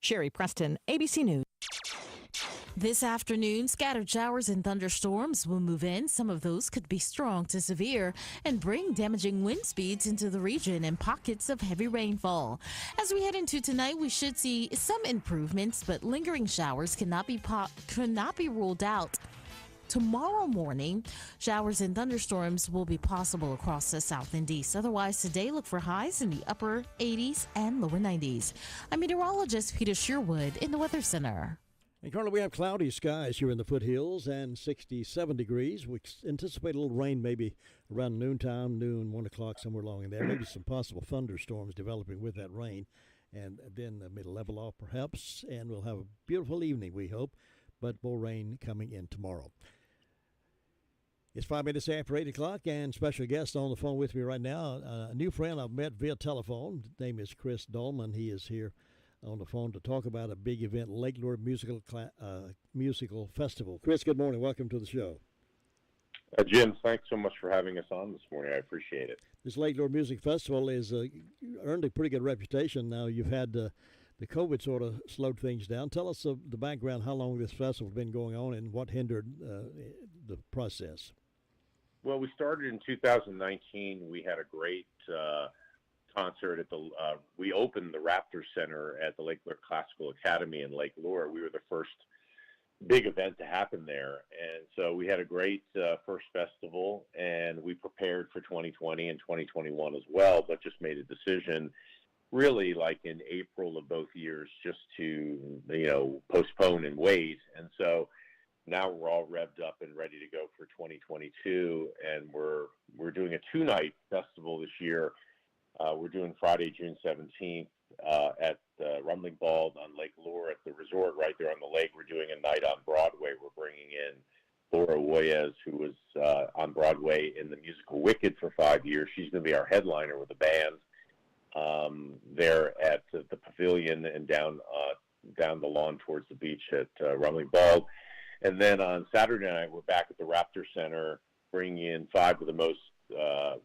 Sherry Preston, ABC News. This afternoon, scattered showers and thunderstorms will move in. Some of those could be strong to severe and bring damaging wind speeds into the region and pockets of heavy rainfall. As we head into tonight, we should see some improvements, but lingering showers cannot be ruled out. Tomorrow morning, showers and thunderstorms will be possible across the south and east. Otherwise, today look for highs in the upper 80s and lower 90s. I'm meteorologist Peter Sherwood in the Weather Center. And currently we have cloudy skies here in the foothills and 67 degrees. We anticipate a little rain maybe around noontime, 1 o'clock, somewhere along in there. Maybe some possible thunderstorms developing with that rain. And then it'll level off perhaps, and we'll have a beautiful evening, we hope, but more rain coming in tomorrow. It's 5 minutes after 8 o'clock, and special guest on the phone with me right now, a new friend I've met via telephone. His name is Chris Dolman. He is here on the phone to talk about a big event, Lake Lure Musical Festival. Chris, good morning. Welcome to the show. Jim, thanks so much for having us on this morning. I appreciate it. This Lake Lure Music Festival is earned a pretty good reputation. Now, you've had the COVID sort of slowed things down. Tell us the background, how long this festival has been going on, and what hindered the process. Well, we started in 2019. We had a great concert at we opened the Raptor Center at the Lake Lure Classical Academy in Lake Lure. We were the first big event to happen there. And so we had a great first festival, and we prepared for 2020 and 2021 as well, but just made a decision really like in April of both years just to, postpone and wait. And so now we're all revved up and ready to go for 2022, and we're doing a 2-night festival this year. We're doing Friday, June 17th at Rumbling Bald on Lake Lure at the resort right there on the lake. We're doing a night on Broadway. We're bringing in Laura Woyes, who was on Broadway in the musical Wicked for 5 years. She's going to be our headliner with the band there at the pavilion and down the lawn towards the beach at Rumbling Bald. And then on Saturday night, we're back at the Raptor Center, bringing in 5 of the most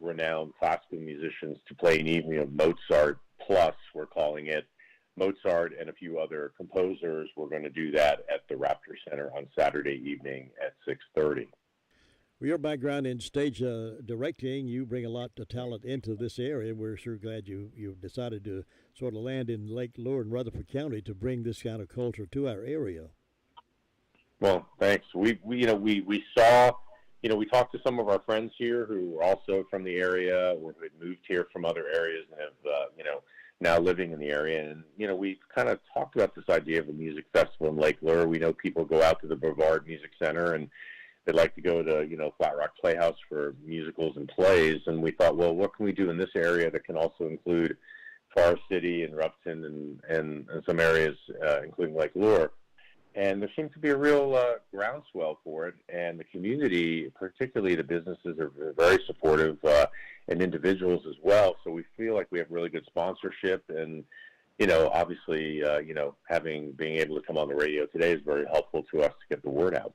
renowned classical musicians to play an evening of Mozart plus, we're calling it. Mozart and a few other composers. We're going to do that at the Raptor Center on Saturday evening at 6:30. Well, your background in stage directing, you bring a lot of talent into this area. We're sure glad you've decided to sort of land in Lake Lure and Rutherford County to bring this kind of culture to our area. Well, thanks. We saw, we talked to some of our friends here who are also from the area, or who had moved here from other areas and have, now living in the area. And, we kind of talked about this idea of a music festival in Lake Lure. We know people go out to the Brevard Music Center, and they'd like to go to, Flat Rock Playhouse for musicals and plays. And we thought, well, what can we do in this area that can also include Forest City and Rupton and some areas, including Lake Lure? And there seems to be a real groundswell for it, and the community, particularly the businesses, are very supportive, and individuals as well. So we feel like we have really good sponsorship, and obviously, being able to come on the radio today is very helpful to us to get the word out.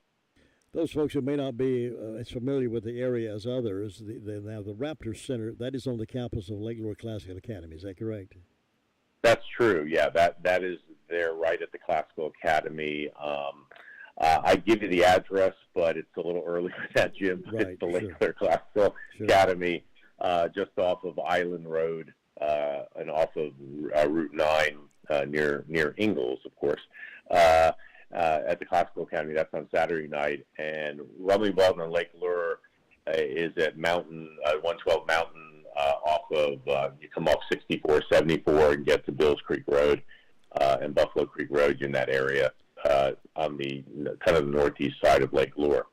Those folks who may not be as familiar with the area as others, now the Raptor Center, that is on the campus of Lake Lure Classical Academy. Is that correct? That's true. Yeah, that is there right at the Classical Academy. I'd give you the address, but it's a little early for that, Jim. Right, it's the Lake Lure Classical Academy, just off of Island Road and off of Route 9 near Ingalls, of course. At the Classical Academy, that's on Saturday night. And Rumbling Bald on Lake Lure is at 112 Mountain, off of, you come off 64-74 and get to Bills Creek Road and Buffalo Creek Road in that area on the kind of the northeast side of Lake Lure.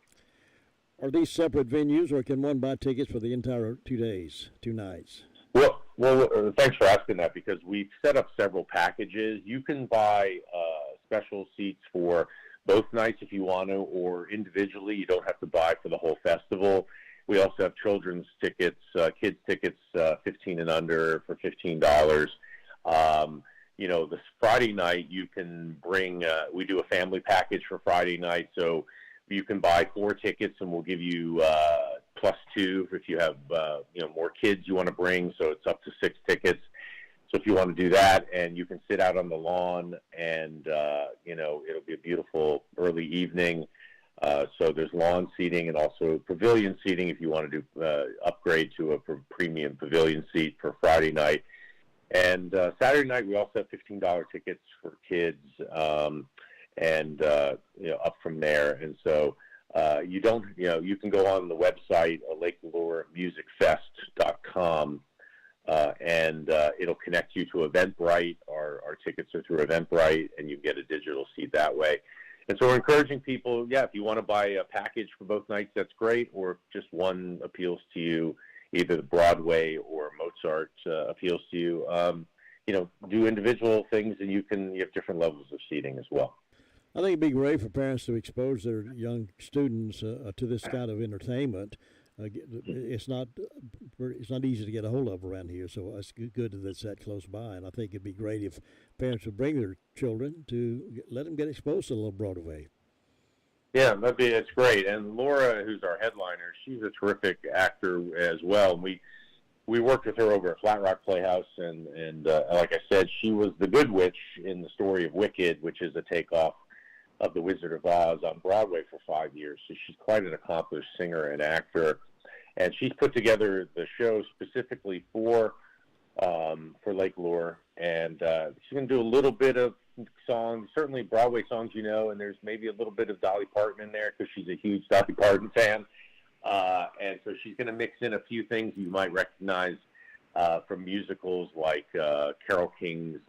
Are these separate venues, or can one buy tickets for the entire 2 days, 2 nights? Well, thanks for asking that, because we've set up several packages. You can buy special seats for both nights if you want to, or individually. You don't have to buy for the whole festival. We also have children's tickets, kids tickets, 15 and under for $15. This Friday night you can bring. We do a family package for Friday night, so you can buy 4 tickets, and we'll give you +2 if you have more kids you want to bring. So it's up to 6 tickets. So if you want to do that, and you can sit out on the lawn, and it'll be a beautiful early evening. So there's lawn seating and also pavilion seating if you want to do upgrade to a premium pavilion seat for Friday night. And Saturday night we also have $15 tickets for kids, and up from there. And so you can go on the website LakeLureMusicFest.com. And it'll connect you to Eventbrite. Our tickets are through Eventbrite, and you get a digital seat that way. And so we're encouraging people, if you want to buy a package for both nights, that's great, or if just one appeals to you, either the Broadway or Mozart appeals to you, do individual things, and you have different levels of seating as well. I think it'd be great for parents to expose their young students to this kind of entertainment. It's not easy to get a hold of around here, so it's good that it's that close by. And I think it'd be great if parents would bring their children to let them get exposed to a little Broadway. Yeah, it's great. And Laura, who's our headliner, she's a terrific actor as well. We worked with her over at Flat Rock Playhouse, and like I said, she was the Good Witch in the story of Wicked, which is a takeoff of The Wizard of Oz on Broadway for 5 years. So she's quite an accomplished singer and actor. And she's put together the show specifically for Lake Lure, and she's going to do a little bit of songs, certainly Broadway songs, and there's maybe a little bit of Dolly Parton in there because she's a huge Dolly Parton fan. And so she's going to mix in a few things you might recognize from musicals like Carole King's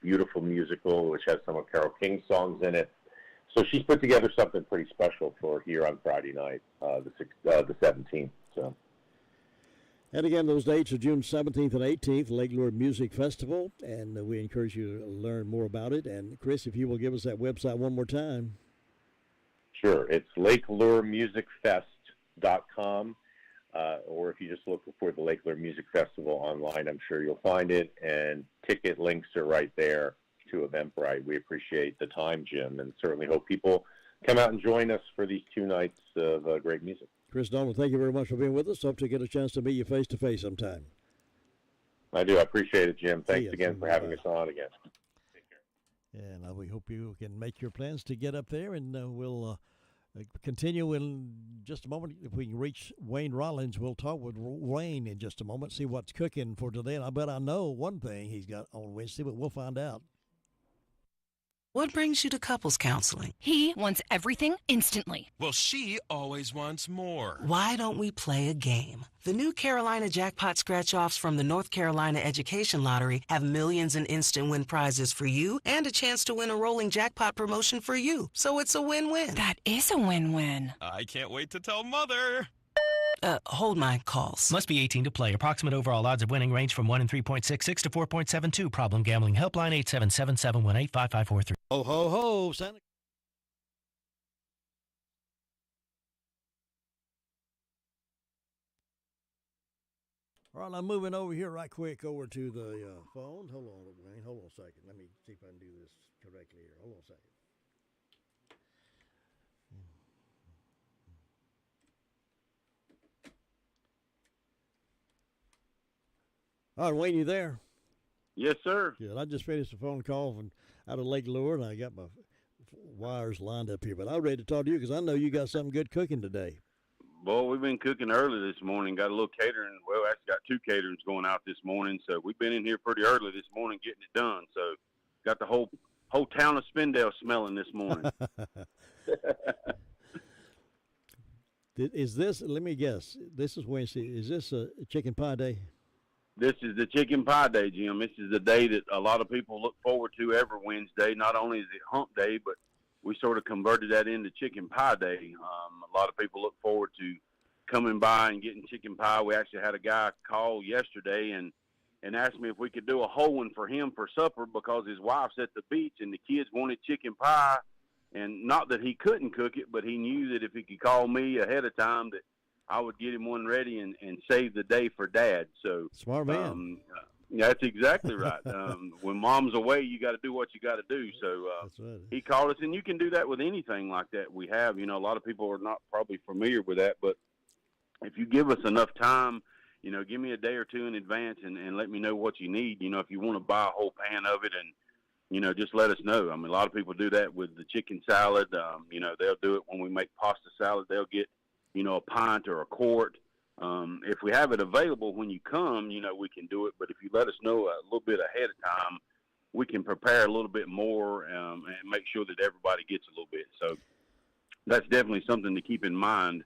Beautiful Musical, which has some of Carole King's songs in it. So she's put together something pretty special for here on Friday night, the 17th. So. And again, those dates are June 17th and 18th, Lake Lure Music Festival, and we encourage you to learn more about it. And Chris, if you will give us that website one more time. Sure. It's LakeLureMusicFest.com, or if you just look for the Lake Lure Music Festival online, I'm sure you'll find it, and ticket links are right there to Eventbrite. We appreciate the time, Jim, and certainly hope people come out and join us for these 2 nights of great music. Chris Donald, thank you very much for being with us. Hope to get a chance to meet you face-to-face sometime. I do. I appreciate it, Jim. Thanks again for having us on again. Take care. And we hope you can make your plans to get up there, and we'll continue in just a moment. If we can reach Wayne Rollins, we'll talk with Wayne in just a moment, see what's cooking for today. And I bet I know one thing he's got on Wednesday, but we'll find out. What brings you to couples counseling? He wants everything instantly. Well, she always wants more. Why don't we play a game? The new Carolina Jackpot Scratch-Offs from the North Carolina Education Lottery have millions in instant win prizes for you and a chance to win a rolling jackpot promotion for you. So it's a win-win. That is a win-win. I can't wait to tell Mother. Hold my calls. Must be 18 to play. Approximate overall odds of winning range from 1 in 3.66 to 4.72. Problem gambling. Helpline 877-718-5543. Ho, ho, ho, Santa. All right, I'm moving over here right quick over to the phone. Hold on, Wayne. Hold on a second. Let me see if I can do this correctly here. Hold on a second. All right, Wayne, you there? Yes, sir. Good. I just finished a phone call from out of Lake Lure, and I got my wires lined up here. But I'm ready to talk to you because I know you got something good cooking today. Boy, we've been cooking early this morning. Got a little catering. Well, actually got 2 caterings going out this morning. So we've been in here pretty early this morning getting it done. So got the whole town of Spindale smelling this morning. Is this, let me guess, this is Wednesday. Is this a chicken pie day? This is the chicken pie day, Jim. This is the day that a lot of people look forward to every Wednesday. Not only is it hump day, but we sort of converted that into chicken pie day. A lot of people look forward to coming by and getting chicken pie. We actually had a guy call yesterday and asked me if we could do a whole one for him for supper because his wife's at the beach and the kids wanted chicken pie. And not that he couldn't cook it, but he knew that if he could call me ahead of time that I would get him one ready and save the day for Dad. So smart man. That's exactly right. When Mom's away, you got to do what you got to do. So right. He called us, and you can do that with anything like that we have. You know, a lot of people are not probably familiar with that, but if you give us enough time give me a day or two in advance and let me know what you need. If you want to buy a whole pan of it and, just let us know. I mean, a lot of people do that with the chicken salad. They'll do it when we make pasta salad. They'll get, a pint or a quart. If we have it available when you come, we can do it. But if you let us know a little bit ahead of time, we can prepare a little bit more and make sure that everybody gets a little bit. So that's definitely something to keep in mind,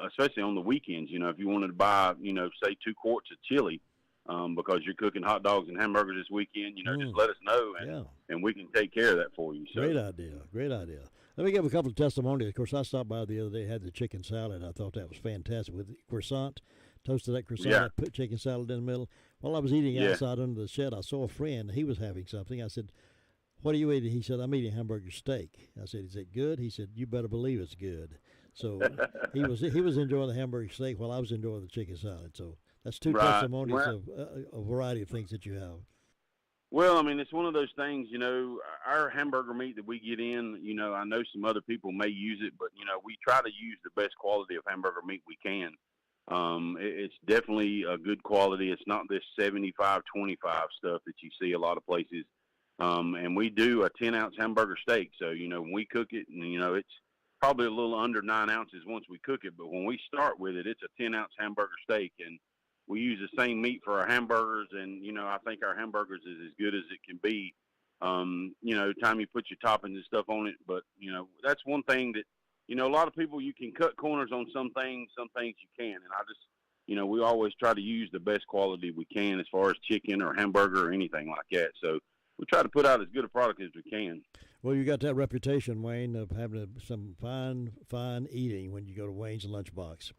especially on the weekends. If you wanted to buy, say 2 quarts of chili, because you're cooking hot dogs and hamburgers this weekend, just let us know, and we can take care of that for you. So. Great idea. Let me give a couple of testimonials. Of course, I stopped by the other day, had the chicken salad. I thought that was fantastic with the croissant. Toasted that croissant, put chicken salad in the middle. While I was eating outside under the shed, I saw a friend. He was having something. I said, "What are you eating?" He said, "I'm eating hamburger steak." I said, "Is it good?" He said, "You better believe it's good." So he was enjoying the hamburger steak while I was enjoying the chicken salad. So that's two testimonies of a variety of things that you have. Well, I mean, it's one of those things, our hamburger meat that we get in, I know some other people may use it, but, we try to use the best quality of hamburger meat we can. It's definitely a good quality. It's not this 75-25 stuff that you see a lot of places. And we do a 10-ounce hamburger steak. So, when we cook it, and, it's probably a little under 9 ounces once we cook it. But when we start with it, it's a 10-ounce hamburger steak. And we use the same meat for our hamburgers. And, I think our hamburgers is as good as it can be. Time you put your toppings and stuff on it. But, that's one thing that, a lot of people, you can cut corners on some things you can. And I just, we always try to use the best quality we can as far as chicken or hamburger or anything like that. So we try to put out as good a product as we can. Well, you got that reputation, Wayne, of having some fine eating when you go to Wayne's Lunchbox.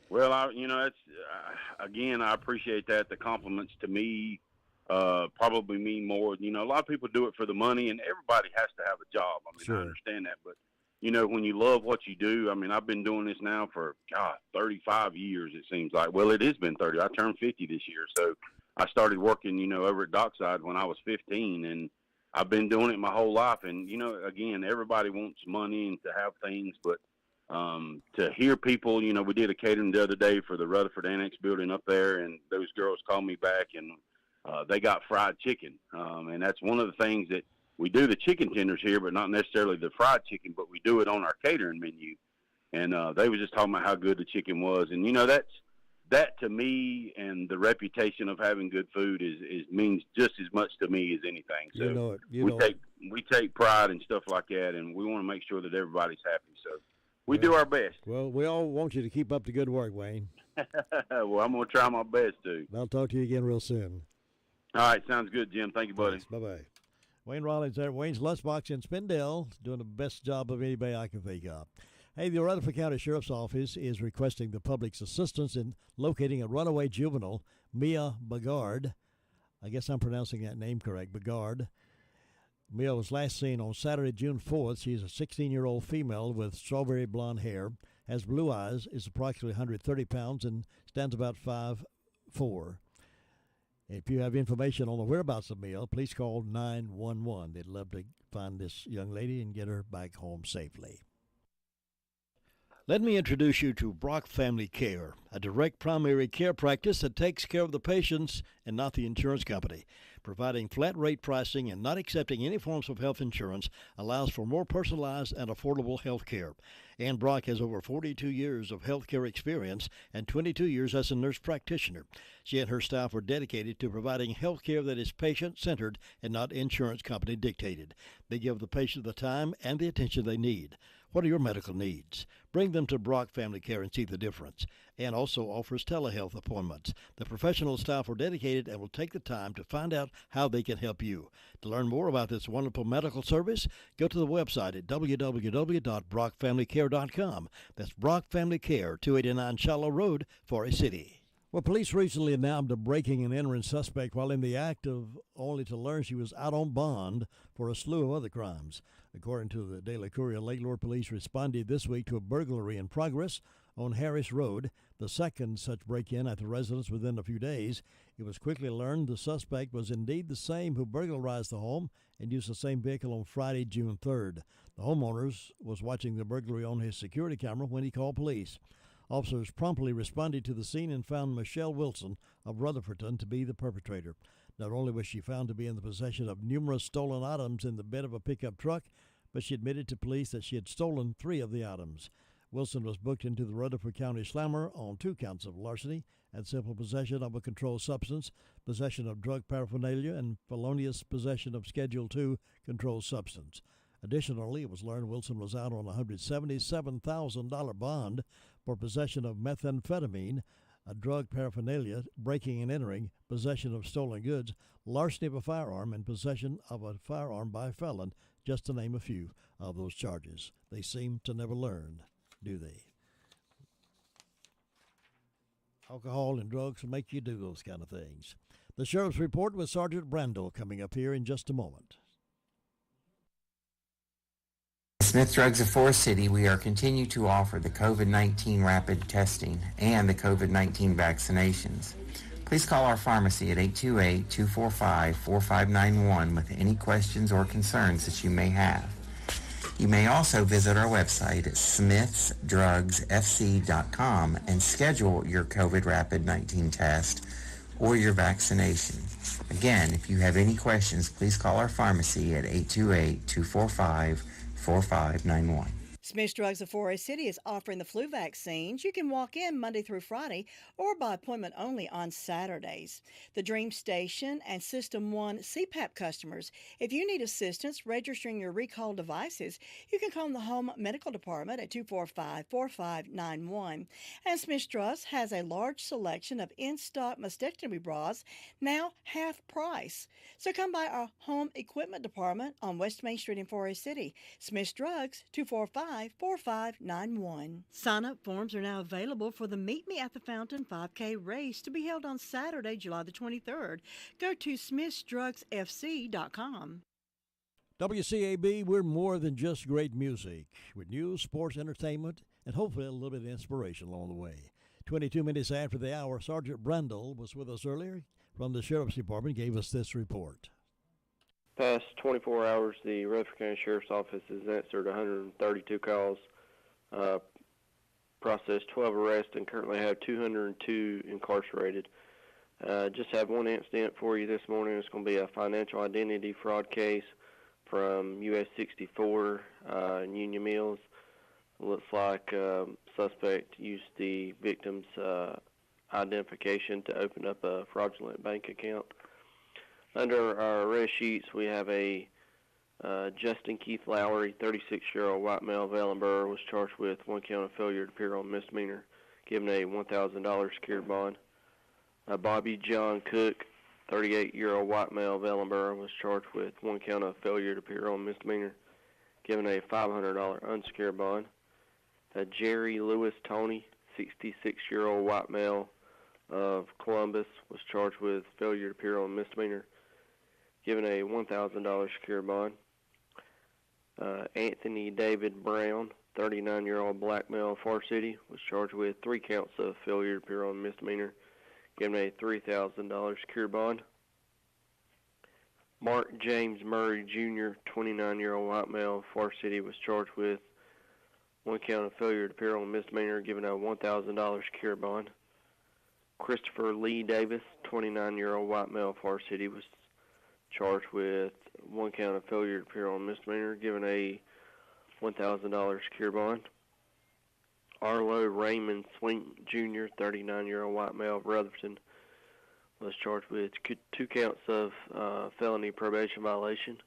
Well, it's, again, I appreciate that. The compliments to me probably mean more. A lot of people do it for the money, and everybody has to have a job. I mean, sure. I understand that, but when you love what you do, I mean, I've been doing this now for, 35 years, it seems like. Well, it has been 30. I turned 50 this year. So I started working, over at Dockside when I was 15, and I've been doing it my whole life. And, again, everybody wants money and to have things, but to hear people, we did a catering the other day for the Rutherford Annex building up there, and those girls called me back, and they got fried chicken. And that's one of the things that, we do the chicken tenders here, but not necessarily the fried chicken, but we do it on our catering menu. And they were just talking about how good the chicken was. And, that to me and the reputation of having good food is means just as much to me as anything. So we take pride in stuff like that, and we want to make sure that everybody's happy. So we do our best. Well, we all want you to keep up the good work, Wayne. Well, I'm going to try my best to. I'll talk to you again real soon. All right, sounds good, Jim. Thank you, buddy. Thanks. Bye-bye. Wayne Rollins there at Wayne's Lunchbox in Spindale, doing the best job of anybody I can think of. Hey, the Rutherford County Sheriff's Office is requesting the public's assistance in locating a runaway juvenile, Mia Bagard. I guess I'm pronouncing that name correct, Bagard. Mia was last seen on Saturday, June 4th. She's a 16-year-old female with strawberry blonde hair, has blue eyes, is approximately 130 pounds, and stands about 5'4". If you have information on the whereabouts of Mia, please call 911. They'd love to find this young lady and get her back home safely. Let me introduce you to Brock Family Care, a direct primary care practice that takes care of the patients and not the insurance company. Providing flat rate pricing and not accepting any forms of health insurance allows for more personalized and affordable health care. Ann Brock has over 42 years of health care experience and 22 years as a nurse practitioner. She and her staff are dedicated to providing health care that is patient-centered and not insurance company dictated. They give the patient the time and the attention they need. What are your medical needs? Bring them to Brock Family Care and see the difference. Ann also offers telehealth appointments. The professional staff are dedicated and will take the time to find out how they can help you. To learn more about this wonderful medical service, go to the website at www.brockfamilycare.com. That's Brock Family Care, 289 Shallow Road, Forest City. Well, police recently nabbed a breaking and entering suspect while in the act of only to learn she was out on bond for a slew of other crimes. According to the Daily Courier, Lake Lure police responded this week to a burglary in progress on Harris Road, the second such break-in at the residence within a few days. It was quickly learned the suspect was indeed the same who burglarized the home and used the same vehicle on Friday, June 3rd. The homeowner was watching the burglary on his security camera when he called police. Officers promptly responded to the scene and found Michelle Wilson of Rutherfordton to be the perpetrator. Not only was she found to be in the possession of numerous stolen items in the bed of a pickup truck, but she admitted to police that she had stolen 3 of the items. Wilson was booked into the Rutherford County Slammer on 2 counts of larceny and simple possession of a controlled substance, possession of drug paraphernalia, and felonious possession of Schedule II controlled substance. Additionally, it was learned Wilson was out on a $177,000 bond for possession of methamphetamine, a drug paraphernalia, breaking and entering, possession of stolen goods, larceny of a firearm, and possession of a firearm by a felon, just to name a few of those charges. They seem to never learn, do they? Alcohol and drugs will make you do those kind of things. The Sheriff's Report with Sergeant Brandel coming up here in just a moment. Smith Drugs of Forest City, we are continuing to offer the COVID-19 rapid testing and the COVID-19 vaccinations. Please call our pharmacy at 828-245-4591 with any questions or concerns that you may have. You may also visit our website at smithsdrugsfc.com and schedule your COVID rapid 19 test or your vaccination. Again, if you have any questions, please call our pharmacy at 828-245-4591. Smith's Drugs of Forest City is offering the flu vaccines. You can walk in Monday through Friday or by appointment only on Saturdays. The Dream Station and System 1 CPAP customers, if you need assistance registering your recall devices, you can call the Home Medical Department at 245-4591. And Smith's Drugs has a large selection of in-stock mastectomy bras, now half price. So come by our Home Equipment Department on West Main Street in Forest City. Smith's Drugs, 245-4591. Sign-up forms are now available for the Meet Me at the Fountain 5K race to be held on Saturday, July the 23rd. Go to smithsdrugsfc.com. WCAB, we're more than just great music. With news, sports, entertainment, and hopefully a little bit of inspiration along the way. 22 minutes after the hour, Sergeant Brandel was with us earlier from the Sheriff's Department, gave us this report. Past 24 hours, the Rutherford County Sheriff's Office has answered 132 calls, processed 12 arrests, and currently have 202 incarcerated. Just have one incident for you this morning. It's going to be a financial identity fraud case from US 64 in Union Mills. Looks like suspect used the victim's identification to open up a fraudulent bank account. Under our arrest sheets, we have a Justin Keith Lowry, 36-year-old white male of Ellenborough, was charged with 1 count of failure to appear on misdemeanor, given a $1,000 secured bond. Bobby John Cook, 38-year-old white male of Ellenborough, was charged with 1 count of failure to appear on misdemeanor, given a $500 unsecured bond. Jerry Lewis Tony, 66-year-old white male of Columbus, was charged with failure to appear on misdemeanor, given a $1,000 secured bond. Anthony David Brown, 39-year-old black male of Far City, was charged with 3 counts of failure to appear on misdemeanor, given a $3,000 secured bond. Mark James Murray Jr., 29-year-old white male of Far City, was charged with 1 count of failure to appear on misdemeanor, given a $1,000 secured bond. Christopher Lee Davis, 29-year-old white male of Far City, was charged with 1 count of failure to appear on misdemeanor, given a $1,000 secured bond. Arlo Raymond Swink Jr., 39-year-old white male of Rutherford, was charged with 2 counts of felony probation violation,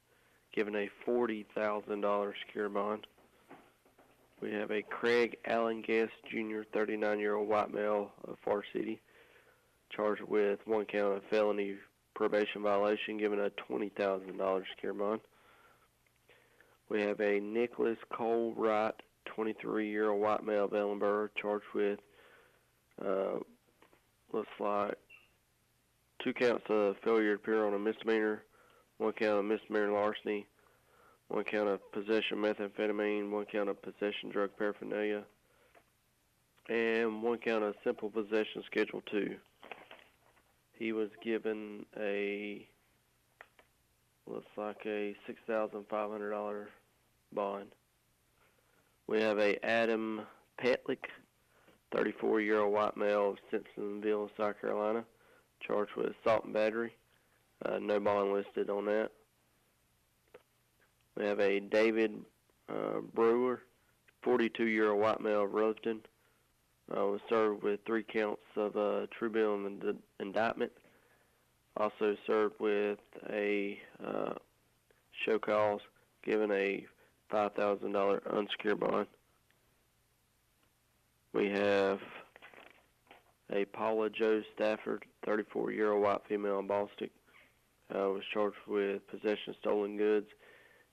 given a $40,000 secured bond. We have a Craig Allen Guest Jr., 39-year-old white male of Far City, charged with 1 count of felony probation violation, given a $20,000 secured bond. We have a Nicholas Cole Wright, 23-year-old white male of Ellenborough, charged with, looks like, 2 counts of failure to appear on a misdemeanor, 1 count of misdemeanor larceny, 1 count of possession of methamphetamine, 1 count of possession of drug paraphernalia, and 1 count of simple possession Schedule II. He was given a, looks like a $6,500 bond. We have a Adam Petlick, 34-year-old white male of Simpsonville, South Carolina, charged with assault and battery. No bond listed on that. We have a David Brewer, 42-year-old white male of Rutherford, was served with 3 counts of true bill in the indictment. Also served with a show cause, given a $5,000 unsecured bond. We have a Paula Jo Stafford, 34-year-old white female in Boston, was charged with possession of stolen goods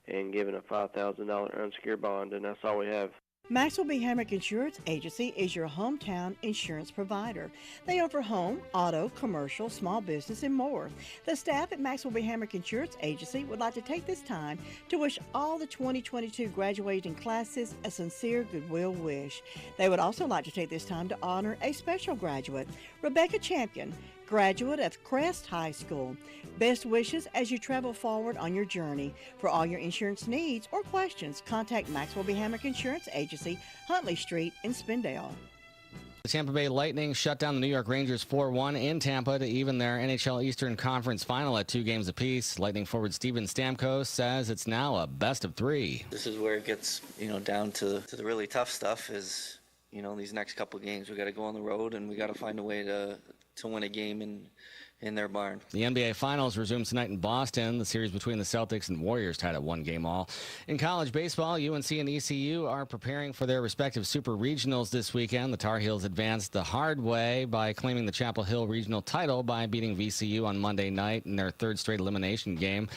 and given a $5,000 unsecured bond, and that's all we have. Maxwell B. Hamrick Insurance Agency is your hometown insurance provider. They offer home, auto, commercial, small business, and more. The staff at Maxwell B. Hamrick Insurance Agency would like to take this time to wish all the 2022 graduating classes a sincere goodwill wish. They would also like to take this time to honor a special graduate, Rebecca Champion, graduate of Crest High School. Best wishes as you travel forward on your journey. For all your insurance needs or questions, contact Maxwell B. Hamrick Insurance Agency, Huntley Street in Spindale. The Tampa Bay Lightning shut down the New York Rangers 4-1 in Tampa to even their NHL Eastern Conference final at 2 games apiece. Lightning forward Steven Stamkos says it's now a best of 3. This is where it gets, down to the really tough stuff is, these next couple of games. We got to go on the road and we got to find a way to win a game in their barn. The NBA Finals resumes tonight in Boston. The series between the Celtics and Warriors tied at 1 game all. In college baseball, UNC and ECU are preparing for their respective super regionals this weekend. The Tar Heels advanced the hard way by claiming the Chapel Hill regional title by beating VCU on Monday night in their 3rd straight elimination game.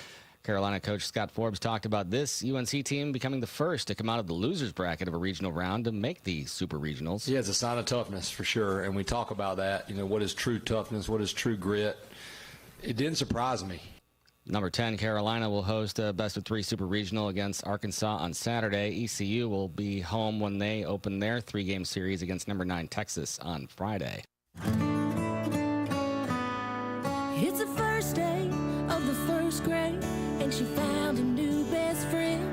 Carolina coach Scott Forbes talked about this UNC team becoming the first to come out of the losers bracket of a regional round to make the super regionals. Yeah, it's a sign of toughness for sure, and we talk about that. What is true toughness? What is true grit? It didn't surprise me. Number 10, Carolina will host a best-of-3 super regional against Arkansas on Saturday. ECU will be home when they open their 3-game series against number 9 Texas on Friday. It's the first day of the first grade, and she found a new best friend.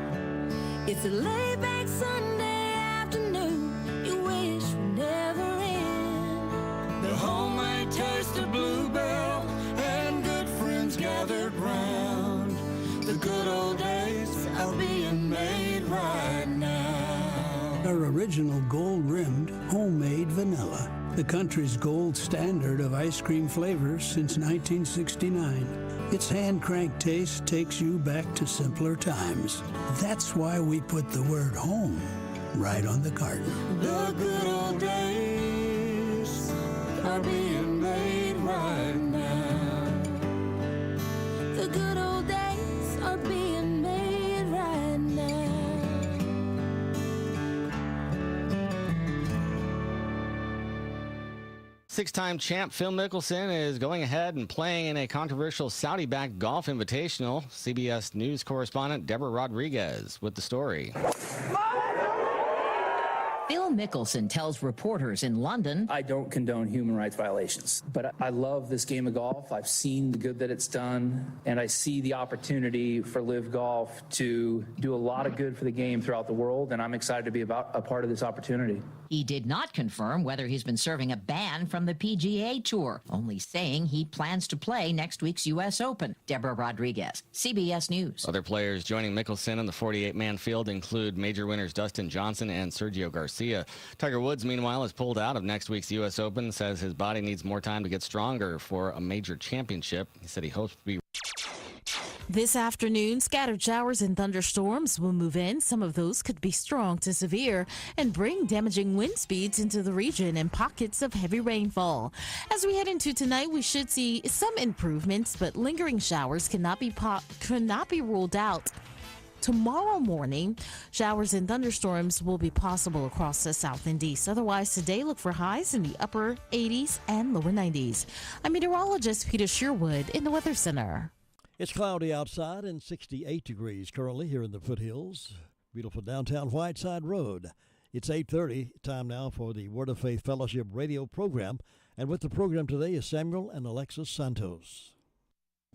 It's a laid-back Sunday afternoon you wish would never end. The homemade taste of Bluebell and good friends gathered round. The good old days are being made right now. Our original gold-rimmed homemade vanilla, the country's gold standard of ice cream flavors since 1969. Its hand-cranked taste takes you back to simpler times. That's why we put the word home right on the carton. The good old days are being made right now. The good old days are being made right now. 6-time champ Phil Mickelson is going ahead and playing in a controversial Saudi-backed golf invitational. CBS News correspondent Deborah Rodriguez with the story. Phil Mickelson tells reporters in London, I don't condone human rights violations, but I love this game of golf. I've seen the good that it's done, and I see the opportunity for Live Golf to do a lot of good for the game throughout the world, and I'm excited to be a part of this opportunity. He did not confirm whether he's been serving a ban from the PGA Tour, only saying he plans to play next week's U.S. Open. Deborah Rodriguez, CBS News. Other players joining Mickelson in the 48-man field include major winners Dustin Johnson and Sergio Garcia. Tiger Woods, meanwhile, has pulled out of next week's U.S. Open, says his body needs more time to get stronger for a major championship. He said he hopes to be. This afternoon, scattered showers and thunderstorms will move in. Some of those could be strong to severe and bring damaging wind speeds into the region and pockets of heavy rainfall. As we head into tonight, we should see some improvements, but lingering showers cannot be ruled out. Tomorrow morning, showers and thunderstorms will be possible across the south and east. Otherwise, today, look for highs in the upper 80s and lower 90s. I'm meteorologist Peter Sherwood in the Weather Center. It's cloudy outside and 68 degrees currently here in the foothills. Beautiful downtown Whiteside Road. It's 8:30, time now for the Word of Faith Fellowship radio program. And with the program today is Samuel and Alexis Santos.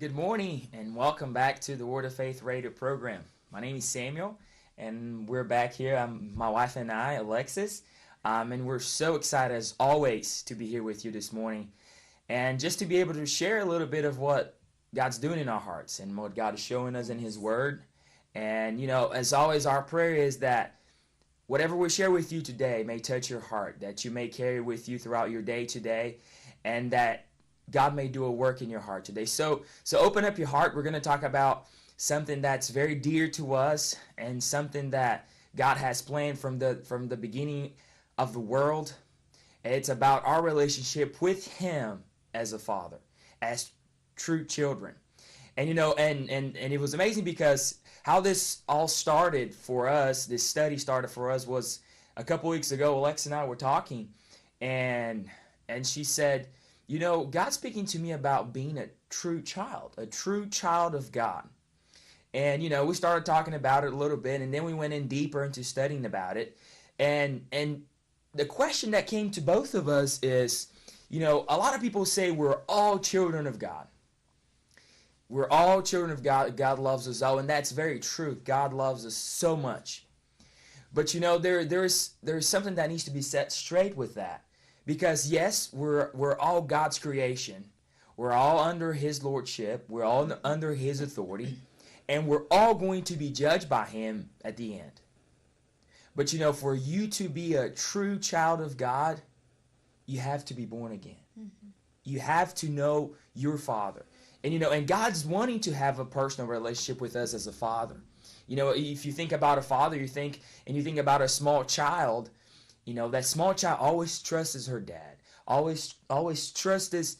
Good morning and welcome back to the Word of Faith radio program. My name is Samuel and we're back here. My wife and I, Alexis. And we're so excited, as always, to be here with you this morning. And just to be able to share a little bit of what God's doing in our hearts and what God is showing us in His Word. And, as always, our prayer is that whatever we share with you today may touch your heart, that you may carry with you throughout your day today, and that God may do a work in your heart today. So open up your heart. We're going to talk about something that's very dear to us and something that God has planned from the beginning of the world. It's about our relationship with Him as a father, as true children. And and it was amazing because how this all started for us, this study started for us, was a couple weeks ago. Alexa and I were talking, and she said, God's speaking to me about being a true child of God. And we started talking about it a little bit, and then we went in deeper into studying about it. And the question that came to both of us is, a lot of people say we're all children of God. We're all children of God. God loves us all, and that's very true. God loves us so much. But there's something that needs to be set straight with that, because yes, we're all God's creation. We're all under His lordship. We're all under His authority, and we're all going to be judged by Him at the end. But for you to be a true child of God, you have to be born again. Mm-hmm. You have to know your Father. And God's wanting to have a personal relationship with us as a father. If you think about a father, you think about a small child, that small child always trusts her dad, always trusts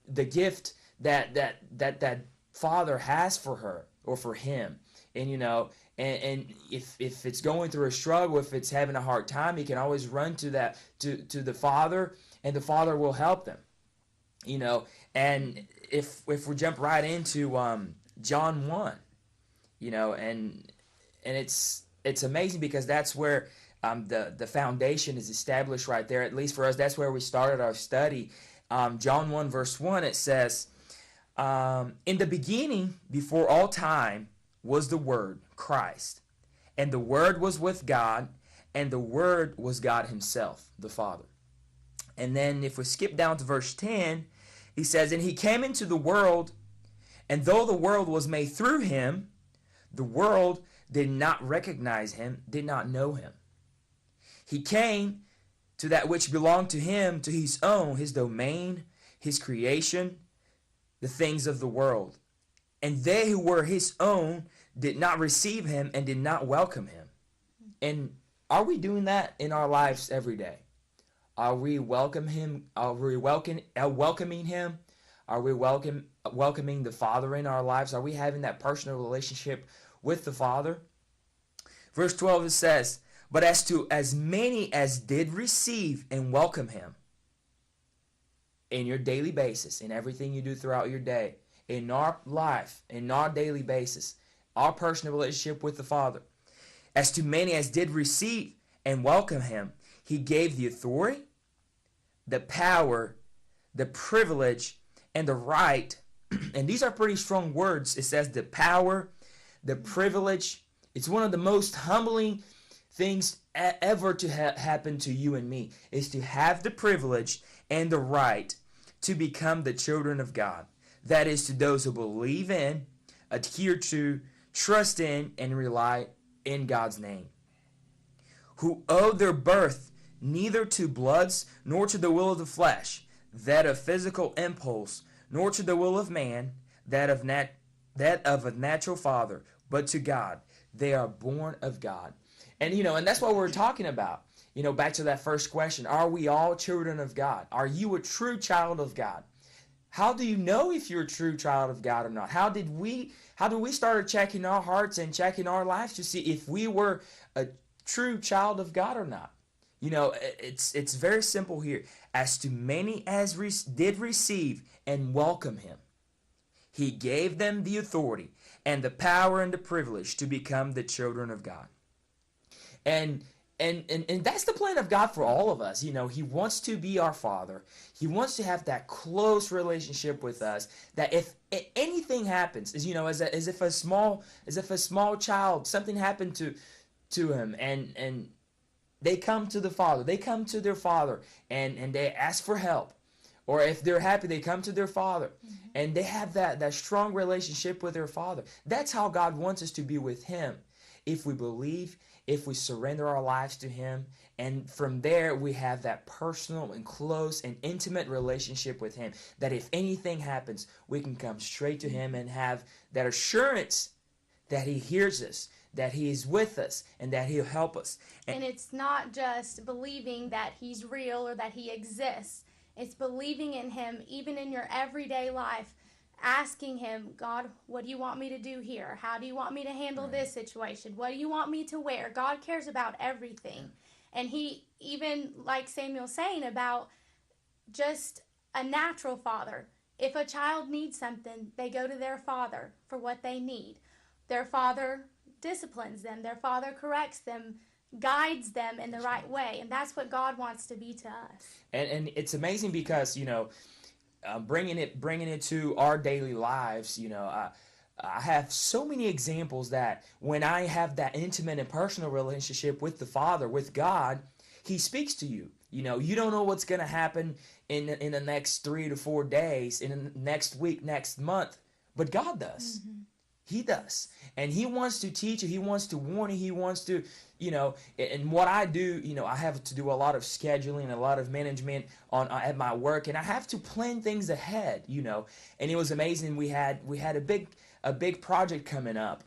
the gift that father has for her or for him. And if it's going through a struggle, if it's having a hard time, he can always run to the father, and the father will help them. And if we jump right into John 1, and it's amazing because that's where the foundation is established right there. At least for us, that's where we started our study. John 1 verse 1, it says, in the beginning, before all time, was the Word, Christ. And the Word was with God, and the Word was God Himself, the Father. And then if we skip down to verse 10, he says, and He came into the world, and though the world was made through Him, the world did not recognize Him, did not know Him. He came to that which belonged to Him, to His own, His domain, His creation, the things of the world. And they who were His own did not receive Him and did not welcome Him. And are we doing that in our lives every day? Are we welcoming Him? Are we welcoming Him? Are we welcoming the Father in our lives? Are we having that personal relationship with the Father? Verse 12, it says, but as to as many as did receive and welcome Him in your daily basis, in everything you do throughout your day, in our life, in our daily basis, our personal relationship with the Father, as to many as did receive and welcome Him, He gave the authority, the power, the privilege, and the right. And these are pretty strong words. It says the power, the privilege. It's one of the most humbling things ever to happen to you and me, is to have the privilege and the right to become the children of God. That is, to those who believe in, adhere to, trust in, and rely in God's name, who owe their birth neither to bloods nor to the will of the flesh, that of physical impulse, nor to the will of man, that of a natural father, but to God. They are born of God. And and that's what we're talking about. Back to that first question, are we all children of God? Are you a true child of God? How do you know if you're a true child of God or not? How do we start checking our hearts and checking our lives to see if we were a true child of God or not? It's very simple here. As to many as did receive and welcome Him, He gave them the authority and the power and the privilege to become the children of God. And that's the plan of God for all of us. He wants to be our Father. He wants to have that close relationship with us, that if anything happens, as if a small child, something happened to him, and they come to the Father. They come to their Father and they ask for help. Or if they're happy, they come to their Father. And they have that strong relationship with their Father. That's how God wants us to be with Him. If we believe, if we surrender our lives to Him, and from there we have that personal and close and intimate relationship with Him, that if anything happens, we can come straight to Him and have that assurance that He hears us, that He is with us, and that He'll help us. And it's not just believing that He's real or that He exists. It's believing in Him even in your everyday life, asking Him, God, what do you want me to do here? How do you want me to handle this situation? What do you want me to wear? God cares about everything. And He, even like Samuel's saying about just a natural father, if a child needs something, they go to their father for what they need. Their father disciplines them. Their father corrects them, guides them in the right way. And that's what God wants to be to us. And it's amazing because, bringing it to our daily lives, I have so many examples that when I have that intimate and personal relationship with the Father, with God, He speaks to you. You don't know what's going to happen in the next 3 to 4 days, in the next week, next month, but God does. Mm-hmm. He does. And He wants to teach you. He wants to warn you. He wants to, and what I do, I have to do a lot of scheduling, a lot of management at my work, and I have to plan things ahead, and it was amazing. We had a big project coming up,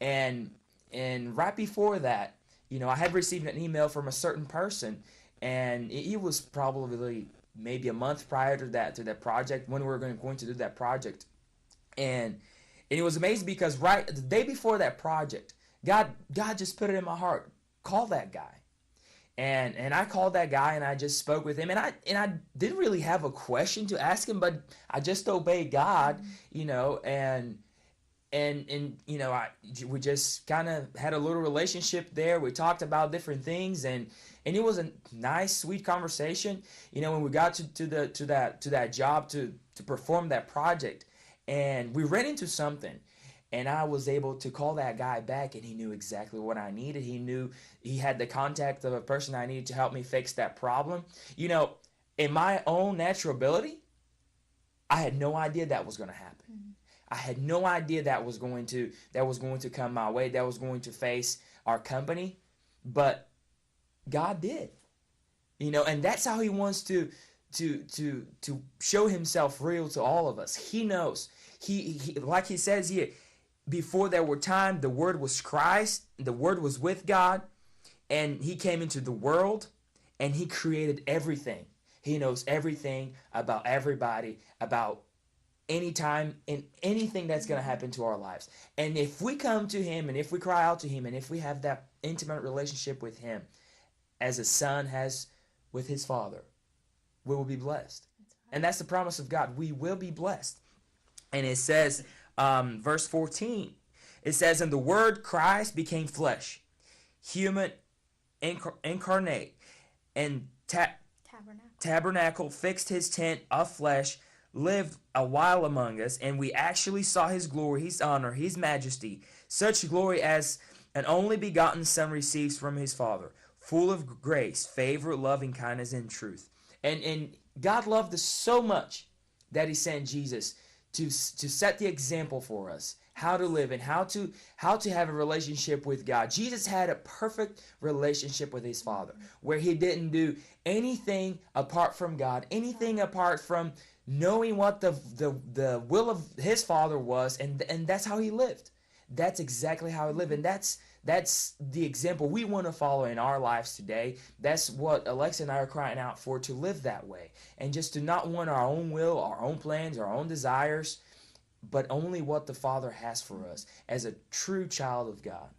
and right before that, I had received an email from a certain person, and it was probably maybe a month prior to that project when we were going to do that project, and it was amazing because right the day before that project, God just put it in my heart, call that guy. And I called that guy and I just spoke with him, and I didn't really have a question to ask him, but I just obeyed God, and we just kind of had a little relationship there. We talked about different things, and it was a nice, sweet conversation. When we got to that job to perform that project, and we ran into something, and I was able to call that guy back, and he knew exactly what I needed. He knew he had the contact of a person I needed to help me fix that problem. In my own natural ability, I had no idea that was going to happen. Mm-hmm. I had no idea that was going to come my way, that was going to face our company, but God did. And that's how He wants to show Himself real to all of us. He knows. He like He says here, before there were time, the Word was Christ, the Word was with God, and He came into the world, and He created everything. He knows everything about everybody, about any time and anything that's going to happen to our lives. And if we come to Him, and if we cry out to Him, and if we have that intimate relationship with Him, as a son has with his father, we will be blessed. And that's the promise of God. We will be blessed. And it says, verse 14, it says, and the Word Christ became flesh, human, incarnate, and tabernacle, fixed His tent of flesh, lived a while among us, and we actually saw His glory, His honor, His majesty, such glory as an only begotten Son receives from His Father, full of grace, favor, loving kindness, and truth. And God loved us so much that He sent Jesus to set the example for us, how to live and how to have a relationship with God. Jesus had a perfect relationship with His Father, where He didn't do anything apart from God, anything apart from knowing what the will of His Father was, and that's how He lived. That's exactly how He lived, and that's the example we want to follow in our lives today. That's what Alexa and I are crying out for, to live that way, and just to not want our own will, our own plans, our own desires, but only what the Father has for us as a true child of God.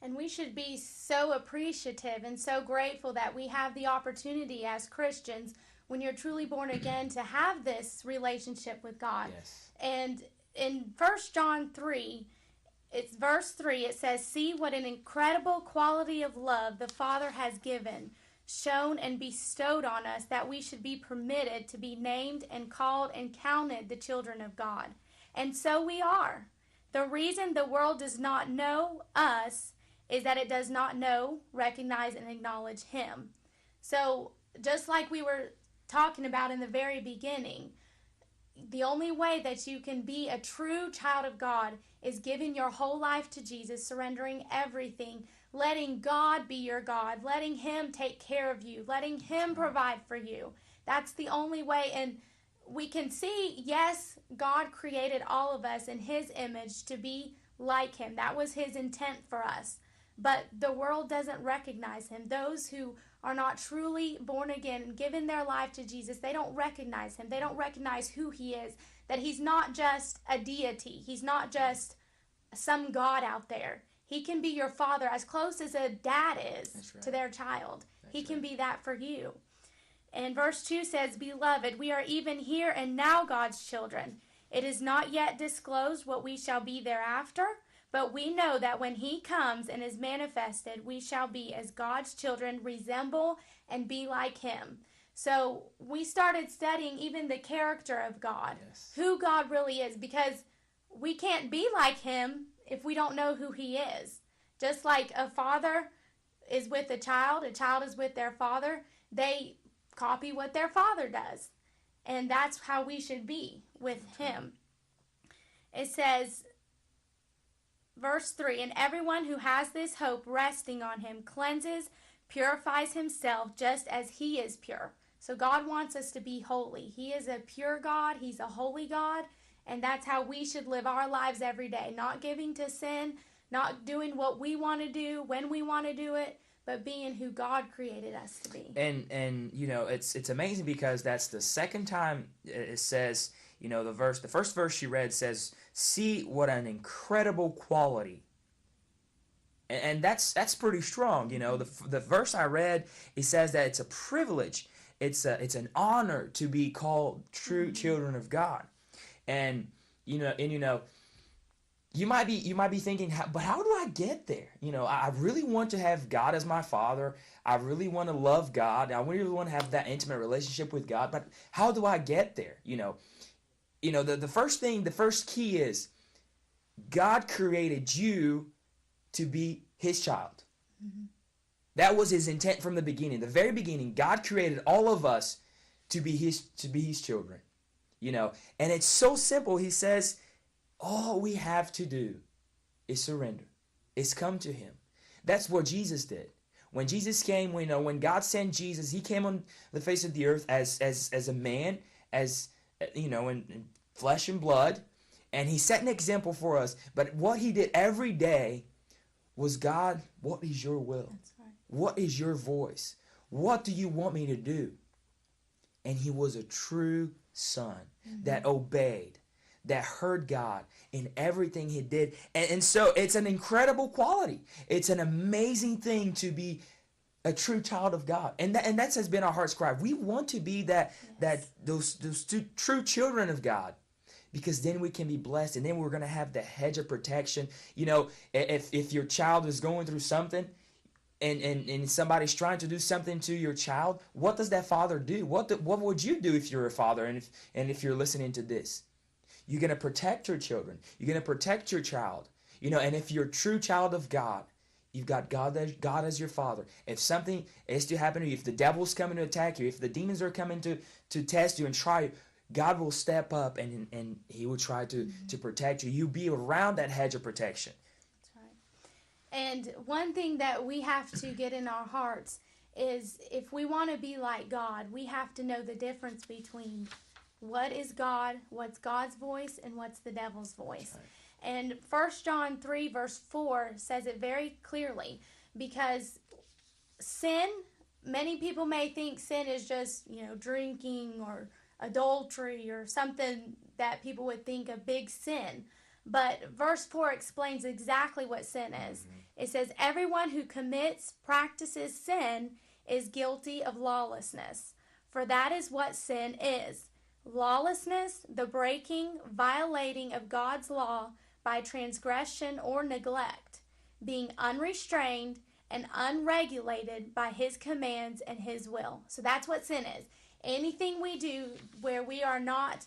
And we should be so appreciative and so grateful that we have the opportunity as Christians, when you're truly born again, to have this relationship with God. Yes. And in 1 John 3, it's verse 3, it says, see what an incredible quality of love the Father has given, shown and bestowed on us, that we should be permitted to be named and called and counted the children of God. And so we are. The reason the world does not know us is that it does not know, recognize, and acknowledge him. So just like we were talking about in the very beginning, the only way that you can be a true child of God is giving your whole life to Jesus, surrendering everything, letting God be your God, letting him take care of you, letting him provide for you. That's the only way. And we can see, yes, God created all of us in his image to be like him. That was his intent for us. But the world doesn't recognize him. Those who are not truly born again and given their life to Jesus, they don't recognize him. They don't recognize who he is, that he's not just a deity. He's not just some God out there. He can be your father, as close as a dad is to their child. He can be that for you. And verse 2 says, Beloved, we are even here and now God's children. It is not yet disclosed what we shall be thereafter, but we know that when he comes and is manifested, we shall be as God's children, resemble and be like him. So we started studying even the character of God, who God really is, because we can't be like him if we don't know who he is. Just like a father is with a child is with their father, they copy what their father does. And that's how we should be with him. It says, verse 3, And everyone who has this hope resting on him cleanses, purifies himself just as he is pure. So God wants us to be holy. He is a pure God. He's a holy God. And that's how we should live our lives every day. Not giving to sin, not doing what we want to do when we want to do it, but being who God created us to be. And you know, it's amazing because that's the second time it says, you know, the first verse she read says, see what an incredible quality. And that's pretty strong. You know, the verse I read, it says that it's a privilege. It's an honor to be called true children of God. And you know, you might be thinking, but how do I get there? You know, I really want to have God as my father. I really want to love God. I really want to have that intimate relationship with God. But how do I get there? You know, the first key is God created you to be his child. Mm-hmm. That was his intent from the beginning. The very beginning, God created all of us to be his children. You know, and it's so simple. He says, all we have to do is surrender. Is come to him. That's what Jesus did. When Jesus came, when God sent Jesus, he came on the face of the earth as a man, as in flesh and blood, and he set an example for us. But what he did every day was, God, what is your will? That's right. What is your voice? What do you want me to do? And he was a true son that obeyed, that heard God in everything he did. And so it's an incredible quality. It's an amazing thing to be a true child of God. And that has been our heart's cry. We want to be those true children of God, because then we can be blessed, and then we're going to have the hedge of protection. You know, if your child is going through something, and somebody's trying to do something to your child, what does that father do? What would you do if you're a father and if you're listening to this? You're going to protect your children. You're going to protect your child. You know, and if you're a true child of God, you've got God as your father. If something is to happen to you, if the devil's coming to attack you, if the demons are coming to test you and try you, God will step up and he will try to protect you. You'll be around that hedge of protection. And one thing that we have to get in our hearts is, if we want to be like God, we have to know the difference between what is God, what's God's voice, and what's the devil's voice. Right. And 1 John 3 verse 4 says it very clearly, because sin, many people may think sin is just, drinking or adultery or something that people would think a big sin. But verse 4 explains exactly what sin is. It says, everyone who practices sin is guilty of lawlessness. For that is what sin is. Lawlessness, the breaking, violating of God's law by transgression or neglect, being unrestrained and unregulated by his commands and his will. So that's what sin is. Anything we do where we are not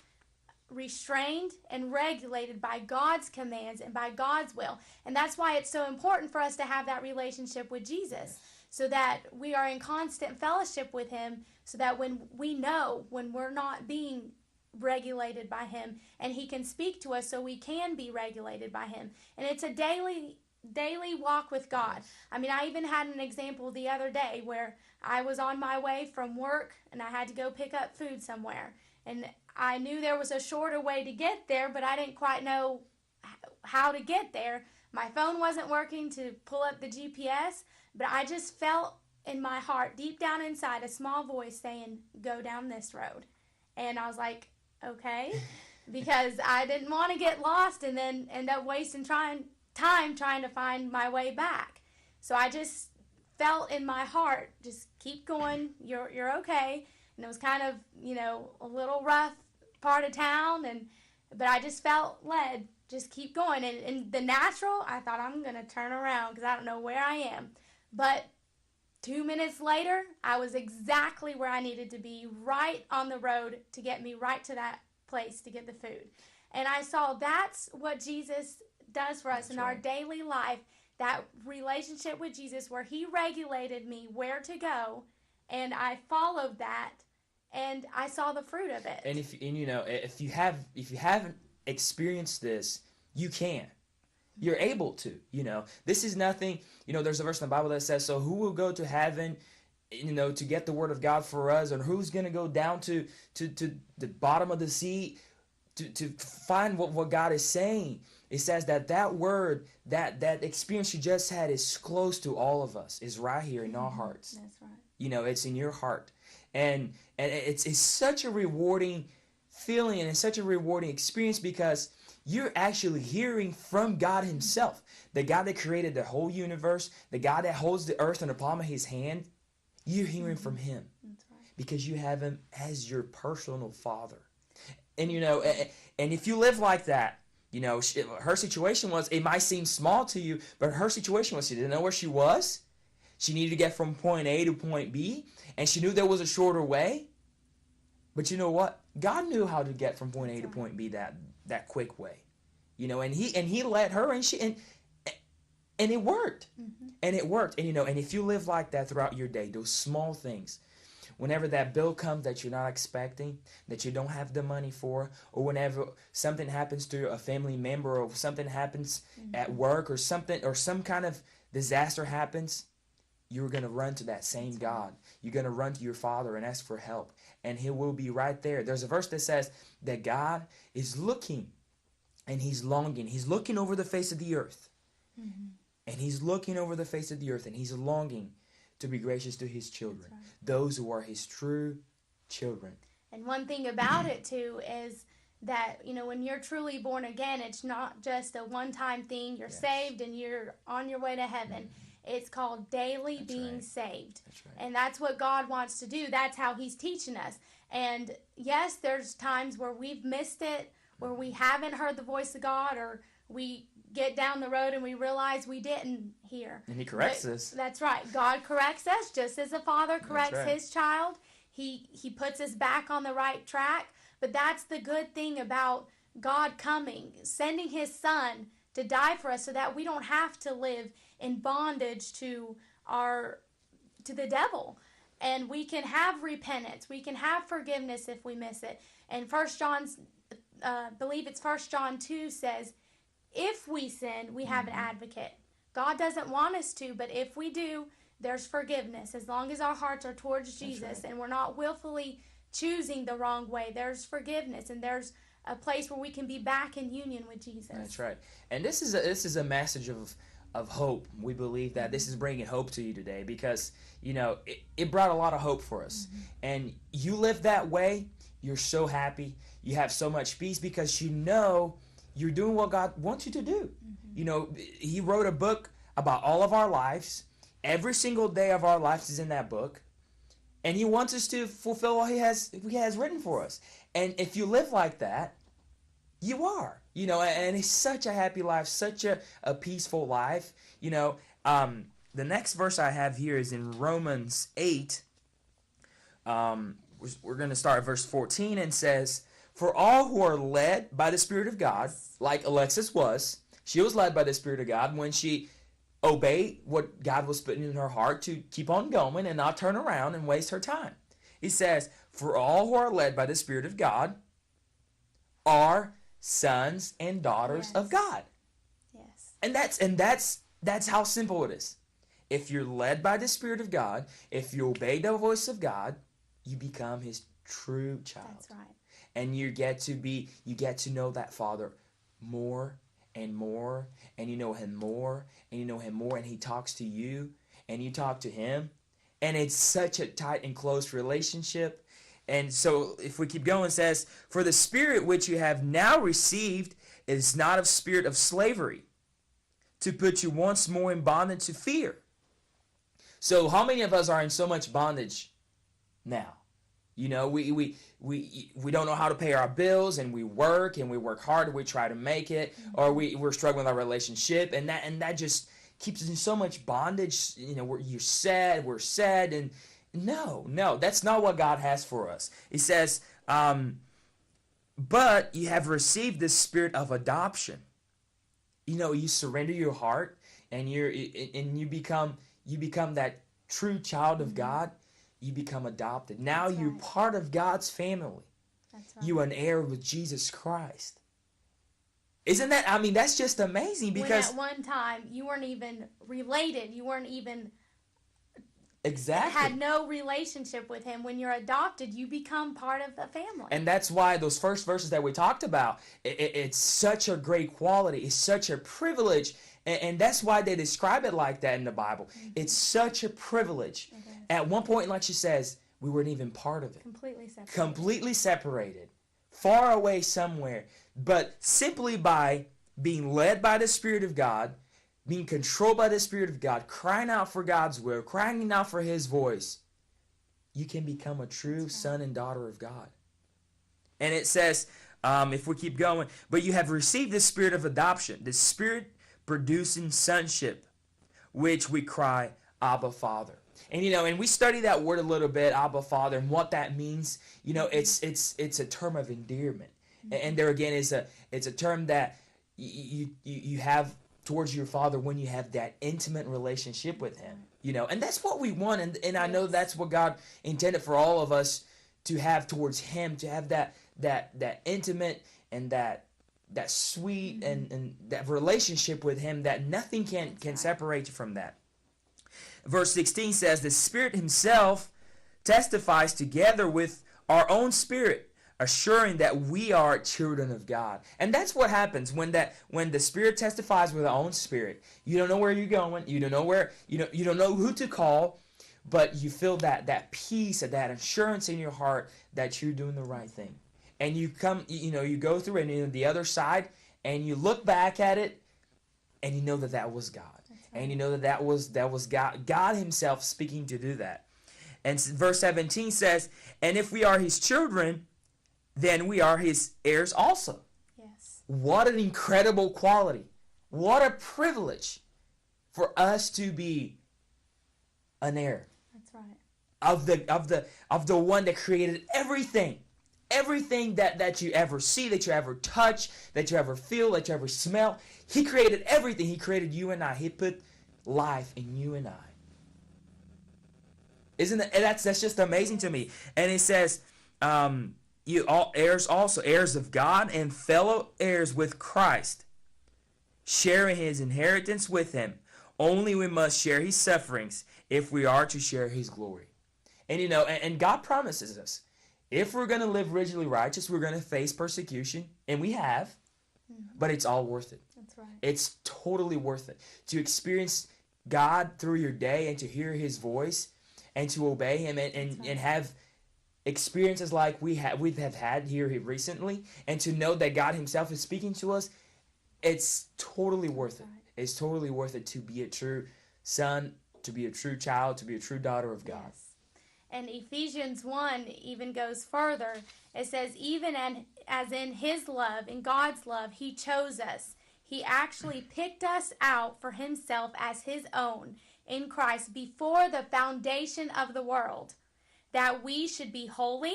restrained and regulated by God's commands and by God's will. And that's why it's so important for us to have that relationship with Jesus, so that we are in constant fellowship with him, so that when we know when we're not being regulated by him, and he can speak to us so we can be regulated by him. And it's a daily walk with God. I mean, I even had an example the other day where I was on my way from work and I had to go pick up food somewhere. And I knew there was a shorter way to get there, but I didn't quite know how to get there. My phone wasn't working to pull up the GPS, but I just felt in my heart, deep down inside, a small voice saying, go down this road. And I was like, okay, because I didn't want to get lost and then end up wasting time trying to find my way back. So I just felt in my heart, just keep going, you're okay. And it was kind of, a little rough part of town, but I just felt led, just keep going. And in the natural, I thought I'm going to turn around because I don't know where I am. But 2 minutes later, I was exactly where I needed to be, right on the road to get me right to that place to get the food. And I saw that's what Jesus does for us in our daily life, that relationship with Jesus where he regulated me where to go, and I followed that, and I saw the fruit of it. And if you haven't experienced this, you can. You're able to. This is nothing. There's a verse in the Bible that says, "So who will go to heaven, to get the word of God for us, and who's going to go down to the bottom of the sea to find what God is saying?" It says that word, that experience you just had is close to all of us. Is right here in our hearts. That's right. It's in your heart, and it's such a rewarding feeling, and it's such a rewarding experience because you're actually hearing from God himself, the God that created the whole universe, the God that holds the earth in the palm of his hand. You're hearing from him. That's right. Because you have him as your personal father. And and if you live like that, her situation was, it might seem small to you, but her situation was she didn't know where she was. She needed to get from point A to point B, and she knew there was a shorter way. But you know what? God knew how to get from point A to point B that quick way. And he led her, and it worked. Mm-hmm. And it worked. And if you live like that throughout your day, those small things, whenever that bill comes that you're not expecting, that you don't have the money for, or whenever something happens to a family member, or something happens at work, or some kind of disaster happens, you're going to run to that same God. You're going to run to your Father and ask for help, and he will be right there. There's a verse that says that God is looking and he's longing. He's looking over the face of the earth. Mm-hmm. And he's looking over the face of the earth, and he's longing to be gracious to his children, right. those who are his true children. And one thing about it, too, is that, when you're truly born again, it's not just a one-time thing. You're saved and you're on your way to heaven. It's called daily being saved. That's right. And that's what God wants to do. That's how he's teaching us. And yes, there's times where we've missed it, where we haven't heard the voice of God, or we get down the road and we realize we didn't hear. And he corrects us. That's right. God corrects us just as a father corrects right. his child. He puts us back on the right track. But that's the good thing about God coming, sending his son to die for us so that we don't have to live in bondage to the devil. And we can have repentance. We can have forgiveness if we miss it. And 1 John 2 says, if we sin, we have an advocate. God doesn't want us to, but if we do, there's forgiveness. As long as our hearts are towards Jesus and we're not willfully choosing the wrong way, there's forgiveness, and there's a place where we can be back in union with Jesus. That's right. And this is a message of hope. We believe that this is bringing hope to you today because, it brought a lot of hope for us. Mm-hmm. And you live that way, you're so happy. You have so much peace because you're doing what God wants you to do. Mm-hmm. He wrote a book about all of our lives. Every single day of our lives is in that book. And he wants us to fulfill what he has written for us. And if you live like that, you are. And it's such a happy life, such a peaceful life. The next verse I have here is in Romans 8. We're going to start at verse 14, and says, For all who are led by the Spirit of God, like Alexis was, she was led by the Spirit of God when she obeyed what God was putting in her heart to keep on going and not turn around and waste her time. He says, for all who are led by the Spirit of God are sons and daughters of God. Yes. And that's how simple it is. If you're led by the Spirit of God, if you obey the voice of God, you become his true child. That's right. And you get to know that Father more and more, and you know him more, and you know him more, and he talks to you, and you talk to him. And it's such a tight and close relationship. And so if we keep going, it says, for the Spirit which you have now received is not a spirit of slavery, to put you once more in bondage to fear. So how many of us are in so much bondage now? You know, we don't know how to pay our bills, and we work hard, and we try to make it, or we're struggling with our relationship, and that just keeps us in so much bondage. You know, we're sad, and no, that's not what God has for us. He says, but you have received the spirit of adoption. You know, you surrender your heart, and you become that true child of God. You become adopted. Now you're part of God's family. That's right. You're an heir with Jesus Christ. Isn't that, I mean, that's just amazing, because when at one time you weren't even related, you weren't even exactly had no relationship with him. When you're adopted, you become part of the family. And that's why those first verses that we talked about, it's such a great quality. It's such a privilege. And that's why they describe it like that in the Bible. Mm-hmm. It's such a privilege. At one point, like she says, we weren't even part of it. Completely separated. Far away somewhere. But simply by being led by the Spirit of God, being controlled by the Spirit of God, crying out for God's will, crying out for his voice, you can become a true son and daughter of God. And it says, if we keep going, but you have received the spirit of adoption, the Spirit producing sonship, which we cry, Abba, Father. And you know, and we study that word a little bit, Abba, Father, and what that means. You know, it's a term of endearment, and there again it's a term that you have towards your Father when you have that intimate relationship with him. You know, and that's what we want, and I know that's what God intended for all of us to have towards him, to have that intimate and that sweet and that relationship with him, that nothing can separate you from that. Verse 16 says, the Spirit himself testifies together with our own spirit, assuring that we are children of God. And that's what happens when the Spirit testifies with our own spirit. You don't know where you're going. You don't know where, you don't know who to call, but you feel that peace, that assurance in your heart that you're doing the right thing. And you go through it, and the other side, and you look back at it, and you know that was God. Right. And you know that was God himself speaking to do that. And verse 17 says, and if we are his children, then we are his heirs also. Yes. What an incredible quality. What a privilege for us to be an heir. That's right. Of the one that created everything. Everything that you ever see, that you ever touch, that you ever feel, that you ever smell. He created everything. He created you and I. He put life in you and I. That's just amazing to me. And it says, you all heirs also, heirs of God and fellow heirs with Christ, sharing his inheritance with him. Only we must share his sufferings if we are to share his glory. And you know, and God promises us, if we're going to live rigidly righteous, we're going to face persecution, and we have, but it's all worth it. That's right. It's totally worth it. To experience God through your day and to hear his voice and to obey him and have experiences like we've had here recently, and to know that God himself is speaking to us, it's totally worth it. It's totally worth it to be a true son, to be a true child, to be a true daughter of God. Yes. And Ephesians 1 even goes further. It says, even as in his love, in God's love, he chose us. He actually picked us out for himself as his own in Christ before the foundation of the world, that we should be holy,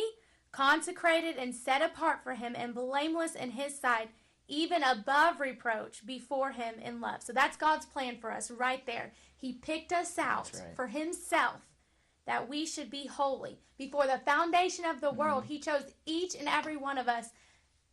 consecrated and set apart for him and blameless in his sight, even above reproach before him in love. So that's God's plan for us right there. He picked us out for himself, that we should be holy. Before the foundation of the world, he chose each and every one of us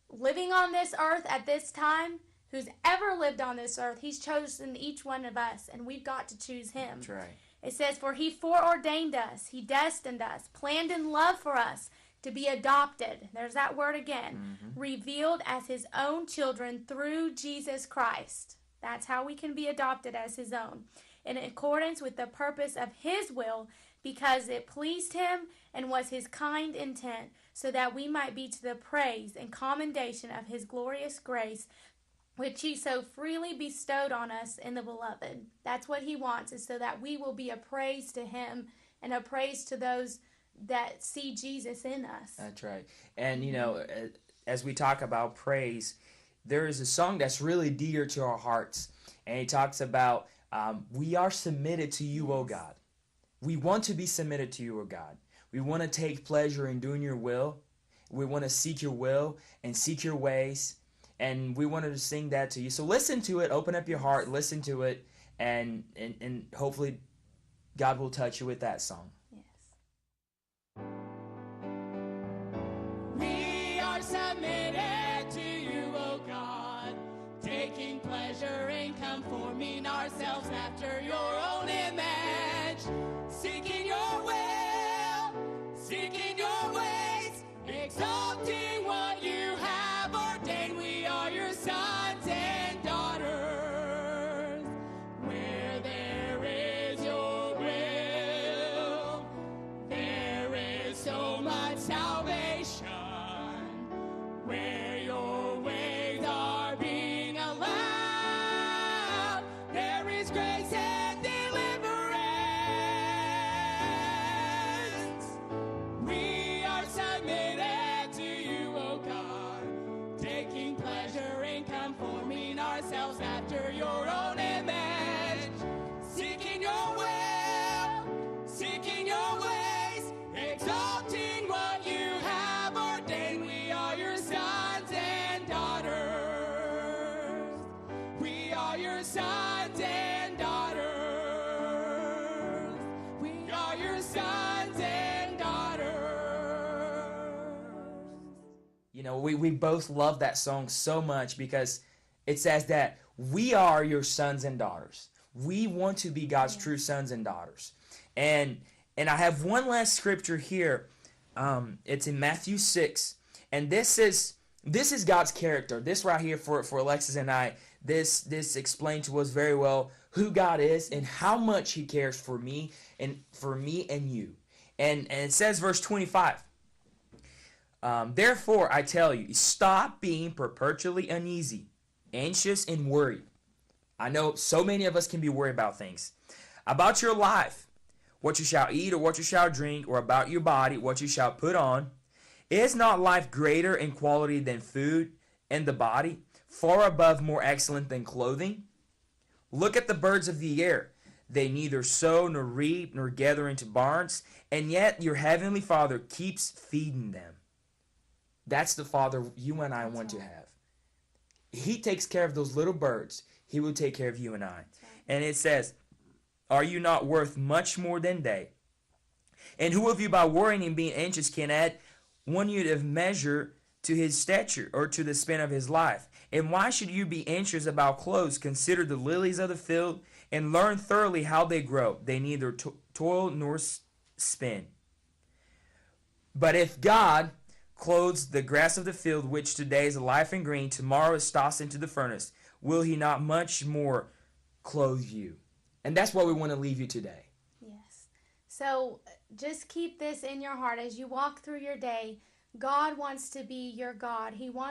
living on this earth at this time, who's ever lived on this earth. He's chosen each one of us, and we've got to choose him. That's right. It says, for he foreordained us, he destined us, planned in love for us to be adopted. There's that word again. Revealed as his own children through Jesus Christ. That's how we can be adopted as his own. In accordance with the purpose of his will, because it pleased him and was his kind intent, so that we might be to the praise and commendation of his glorious grace, which he so freely bestowed on us in the beloved. That's what he wants, is so that we will be a praise to him and a praise to those that see Jesus in us. That's right. And, you know, as we talk about praise, there is a song that's really dear to our hearts. And he talks about, we are submitted to you, O God. We want to be submitted to you, O God. We want to take pleasure in doing your will. We want to seek your will and seek your ways. And we wanted to sing that to you. So listen to it. Open up your heart. Listen to it. And hopefully God will touch you with that song. We are submitted to you, O God, taking pleasure in conforming ourselves after your own image, seeking your will, seeking your ways, exalting what you have ordained. We are your sons and daughters. Where there is your will, there is so much salvation. Where your ways are being allowed, there is grace and deliverance. We are submitted to you, O God, taking pleasure in conforming ourselves after your own image, seeking your will, seeking your ways, exalting what you have ordained. We are your sons and daughters. We are your sons and daughters. We are your sons and daughters. You know, we both love that song so much because it says that we are your sons and daughters. We want to be God's true sons and daughters. And I have one last scripture here. It's in Matthew 6. And this is God's character. This right here for Alexis and I, this explained to us very well who God is and how much he cares for me and you. And it says verse 25. Therefore, I tell you, stop being perpetually uneasy, anxious, and worried. I know so many of us can be worried about things. About your life, what you shall eat or what you shall drink, or about your body, what you shall put on. Is not life greater in quality than food, and the body far above more excellent than clothing? Look at the birds of the air. They neither sow nor reap nor gather into barns, and yet your heavenly Father keeps feeding them. That's the Father you and I want to have. He takes care of those little birds. He will take care of you and I. And it says, are you not worth much more than they? And who of you by worrying and being anxious can add 1 unit of measure to his stature or to the span of his life? And why should you be anxious about clothes? Consider the lilies of the field and learn thoroughly how they grow. They neither toil nor spin. But if God clothes the grass of the field, which today is alive and green, tomorrow is tossed into the furnace, will he not much more clothe you? And that's what we want to leave you today. Yes. So just keep this in your heart as you walk through your day. God wants to be your God. He wants